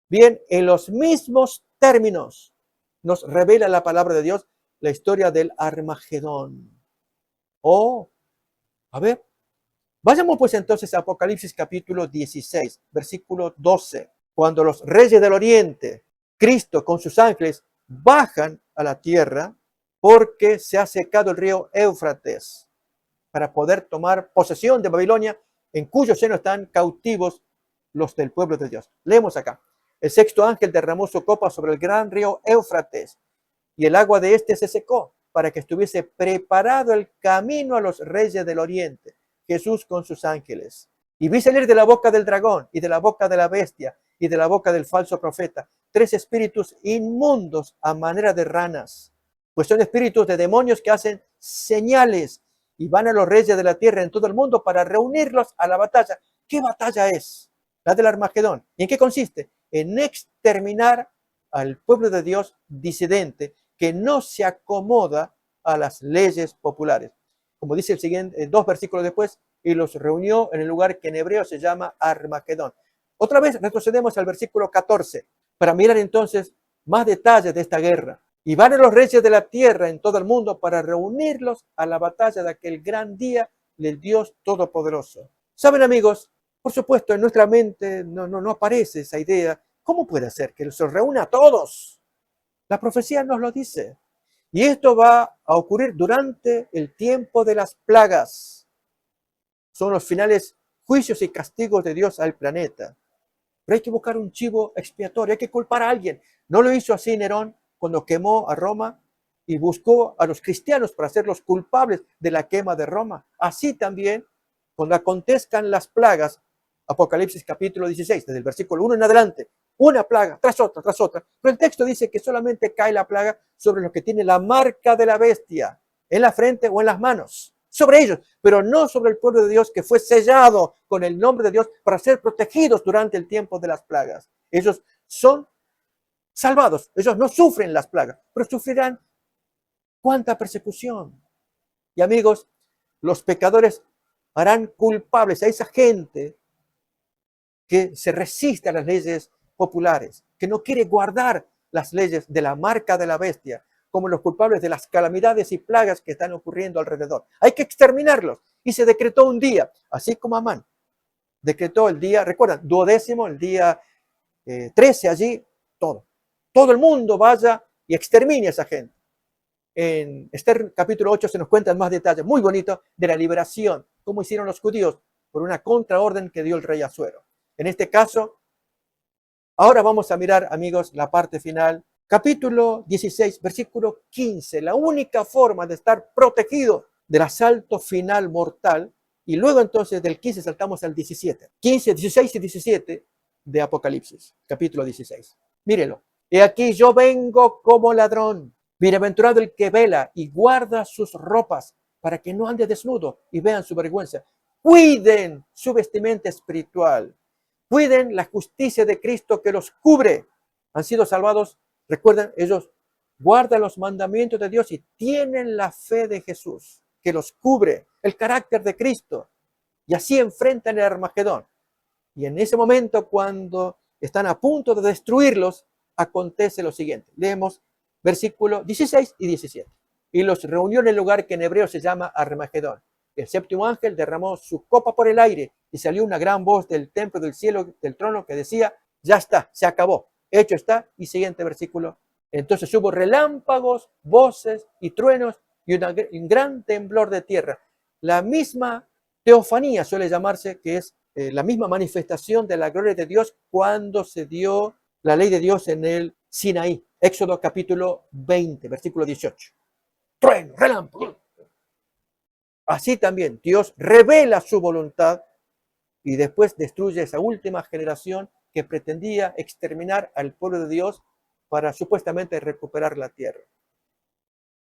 Bien, en los mismos términos nos revela la palabra de Dios la historia del Armagedón. A ver, vayamos pues entonces a Apocalipsis capítulo 16, versículo 12. Cuando los reyes del oriente, Cristo con sus ángeles, bajan a la tierra porque se ha secado el río Éufrates para poder tomar posesión de Babilonia, en cuyo seno están cautivos los del pueblo de Dios. Leemos acá. El sexto ángel derramó su copa sobre el gran río Éufrates y el agua de este se secó para que estuviese preparado el camino a los reyes del oriente, Jesús con sus ángeles. Y vi salir de la boca del dragón y de la boca de la bestia y de la boca del falso profeta 3 espíritus inmundos a manera de ranas, pues son espíritus de demonios que hacen señales y van a los reyes de la tierra en todo el mundo para reunirlos a la batalla. ¿Qué batalla es? La del Armagedón. ¿Y en qué consiste? En exterminar al pueblo de Dios disidente que no se acomoda a las leyes populares. Como dice el siguiente, 2 versículos después, y los reunió en el lugar que en hebreo se llama Armagedón. Otra vez retrocedemos al versículo 14 para mirar entonces más detalles de esta guerra. Y van a los reyes de la tierra en todo el mundo para reunirlos a la batalla de aquel gran día del Dios Todopoderoso. ¿Saben, amigos? Por supuesto, en nuestra mente no aparece esa idea. ¿Cómo puede ser que los reúna a todos? La profecía nos lo dice. Y esto va a ocurrir durante el tiempo de las plagas. Son los finales juicios y castigos de Dios al planeta. Pero hay que buscar un chivo expiatorio, hay que culpar a alguien. ¿No lo hizo así Nerón cuando quemó a Roma? y buscó a los cristianos para hacerlos culpables de la quema de Roma. Así también, cuando acontezcan las plagas, Apocalipsis capítulo 16, desde el versículo 1 en adelante, una plaga tras otra. Pero el texto dice que solamente cae la plaga sobre los que tienen la marca de la bestia en la frente o en las manos, sobre ellos, pero no sobre el pueblo de Dios que fue sellado con el nombre de Dios para ser protegidos durante el tiempo de las plagas. Ellos son salvados, ellos no sufren las plagas, pero sufrirán cuánta persecución. Y amigos, los pecadores harán culpables a esa gente que se resiste a las leyes populares, que no quiere guardar las leyes de la marca de la bestia, como los culpables de las calamidades y plagas que están ocurriendo alrededor. Hay que exterminarlos. Y se decretó un día, así como Amán decretó el día, recuerdan, 12º, el día 13 allí, todo el mundo vaya y extermine a esa gente. En Esther capítulo 8 se nos cuentan más detalles, muy bonitos, de la liberación, cómo hicieron los judíos por una contraorden que dio el rey Asuero. En este caso, ahora vamos a mirar, amigos, la parte final. Capítulo 16, versículo 15. La única forma de estar protegido del asalto final mortal. Y luego entonces del 15 saltamos al 17. 15, 16 y 17 de Apocalipsis, capítulo 16. Mírelo. He aquí yo vengo como ladrón. Bienaventurado el que vela y guarda sus ropas para que no ande desnudo y vean su vergüenza. Cuiden su vestimenta espiritual. Cuiden la justicia de Cristo que los cubre. Han sido salvados. Recuerden, ellos guardan los mandamientos de Dios y tienen la fe de Jesús que los cubre, el carácter de Cristo. Y así enfrentan el Armagedón. Y en ese momento, cuando están a punto de destruirlos, acontece lo siguiente. Leemos versículos 16 y 17. Y los reunió en el lugar que en hebreo se llama Armagedón. El séptimo ángel derramó su copa por el aire y salió una gran voz del templo del cielo, del trono, que decía, ya está, se acabó, hecho está. Y siguiente versículo. Entonces hubo relámpagos, voces y truenos y un gran temblor de tierra. La misma teofanía suele llamarse, que es la misma manifestación de la gloria de Dios cuando se dio la ley de Dios en el Sinaí. Éxodo capítulo 20, versículo 18. Trueno, relámpago. Así también Dios revela su voluntad y después destruye esa última generación que pretendía exterminar al pueblo de Dios para supuestamente recuperar la tierra.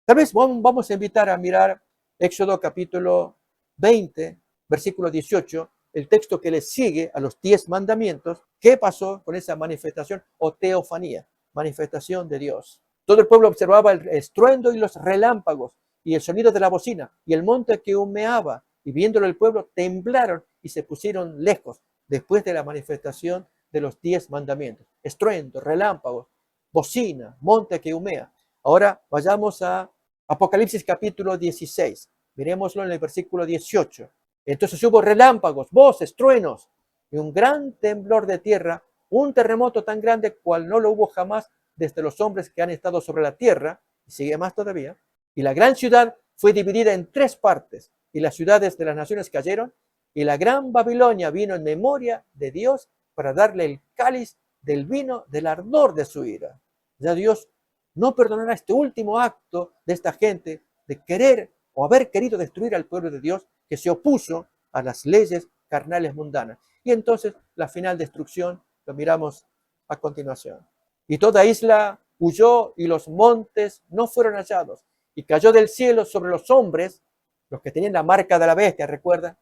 Tal vez vamos a invitar a mirar Éxodo capítulo 20, versículo 18, el texto que le sigue a los 10 mandamientos. ¿Qué pasó con esa manifestación o teofanía? Manifestación de Dios. Todo el pueblo observaba el estruendo y los relámpagos y el sonido de la bocina y el monte que humeaba, y viéndolo el pueblo temblaron y se pusieron lejos después de la manifestación de los 10 mandamientos. Estruendo, relámpagos, bocina, monte que humea. Ahora vayamos a Apocalipsis capítulo 16. Miremoslo en el versículo 18. Entonces hubo relámpagos, voces, truenos y un gran temblor de tierra, un terremoto tan grande cual no lo hubo jamás desde los hombres que han estado sobre la tierra, y sigue más todavía. Y la gran ciudad fue dividida en 3 partes, y las ciudades de las naciones cayeron, y la gran Babilonia vino en memoria de Dios para darle el cáliz del vino del ardor de su ira. Ya Dios no perdonará este último acto de esta gente de querer o haber querido destruir al pueblo de Dios que se opuso a las leyes carnales mundanas. Y entonces la final destrucción lo miramos a continuación. Y toda isla huyó y los montes no fueron hallados. Y cayó del cielo sobre los hombres, los que tenían la marca de la bestia, recuerda,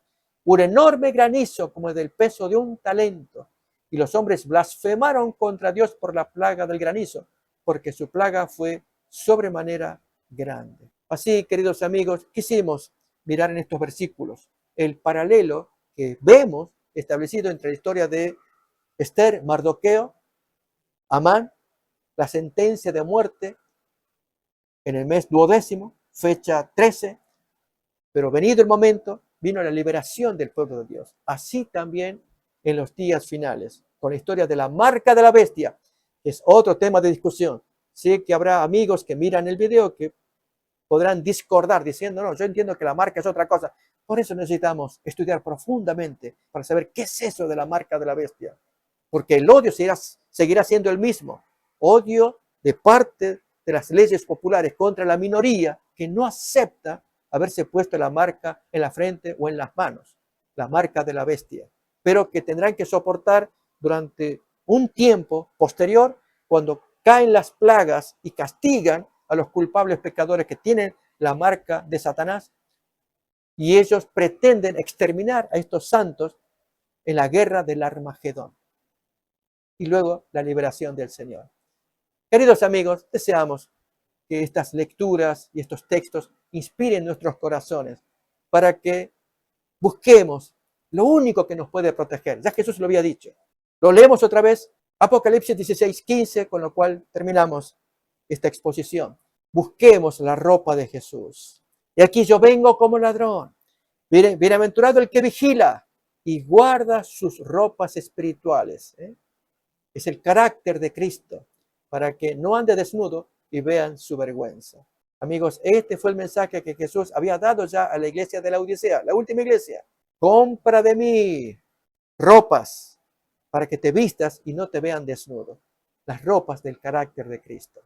un enorme granizo como del peso de un talento. Y los hombres blasfemaron contra Dios por la plaga del granizo, porque su plaga fue sobremanera grande. Así, queridos amigos, quisimos mirar en estos versículos el paralelo que vemos establecido entre la historia de Esther, Mardoqueo, Amán, la sentencia de muerte en el mes 12º, fecha 13, pero venido el momento, vino la liberación del pueblo de Dios. Así también en los días finales, con la historia de la marca de la bestia, que es otro tema de discusión. Sé que habrá amigos que miran el video que podrán discordar diciendo, no, yo entiendo que la marca es otra cosa. Por eso necesitamos estudiar profundamente para saber qué es eso de la marca de la bestia. Porque el odio seguirá siendo el mismo. Odio de parte de las leyes populares contra la minoría que no acepta haberse puesto la marca en la frente o en las manos, la marca de la bestia, pero que tendrán que soportar durante un tiempo posterior cuando caen las plagas y castigan a los culpables pecadores que tienen la marca de Satanás, y ellos pretenden exterminar a estos santos en la guerra del Armagedón y luego la liberación del Señor. Queridos amigos, deseamos que estas lecturas y estos textos inspiren nuestros corazones para que busquemos lo único que nos puede proteger. Ya Jesús lo había dicho. Lo leemos otra vez, Apocalipsis 16:15, con lo cual terminamos esta exposición. Busquemos la ropa de Jesús. Y aquí yo vengo como ladrón. Bienaventurado el que vigila y guarda sus ropas espirituales. Es el carácter de Cristo, para que no ande desnudo y vean su vergüenza. Amigos, este fue el mensaje que Jesús había dado ya a la iglesia de la Odisea, la última iglesia. Compra de mí ropas para que te vistas y no te vean desnudo. Las ropas del carácter de Cristo.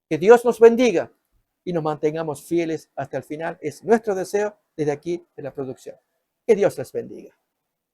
Que Dios nos bendiga y nos mantengamos fieles hasta el final. Es nuestro deseo desde aquí de la producción. Que Dios les bendiga.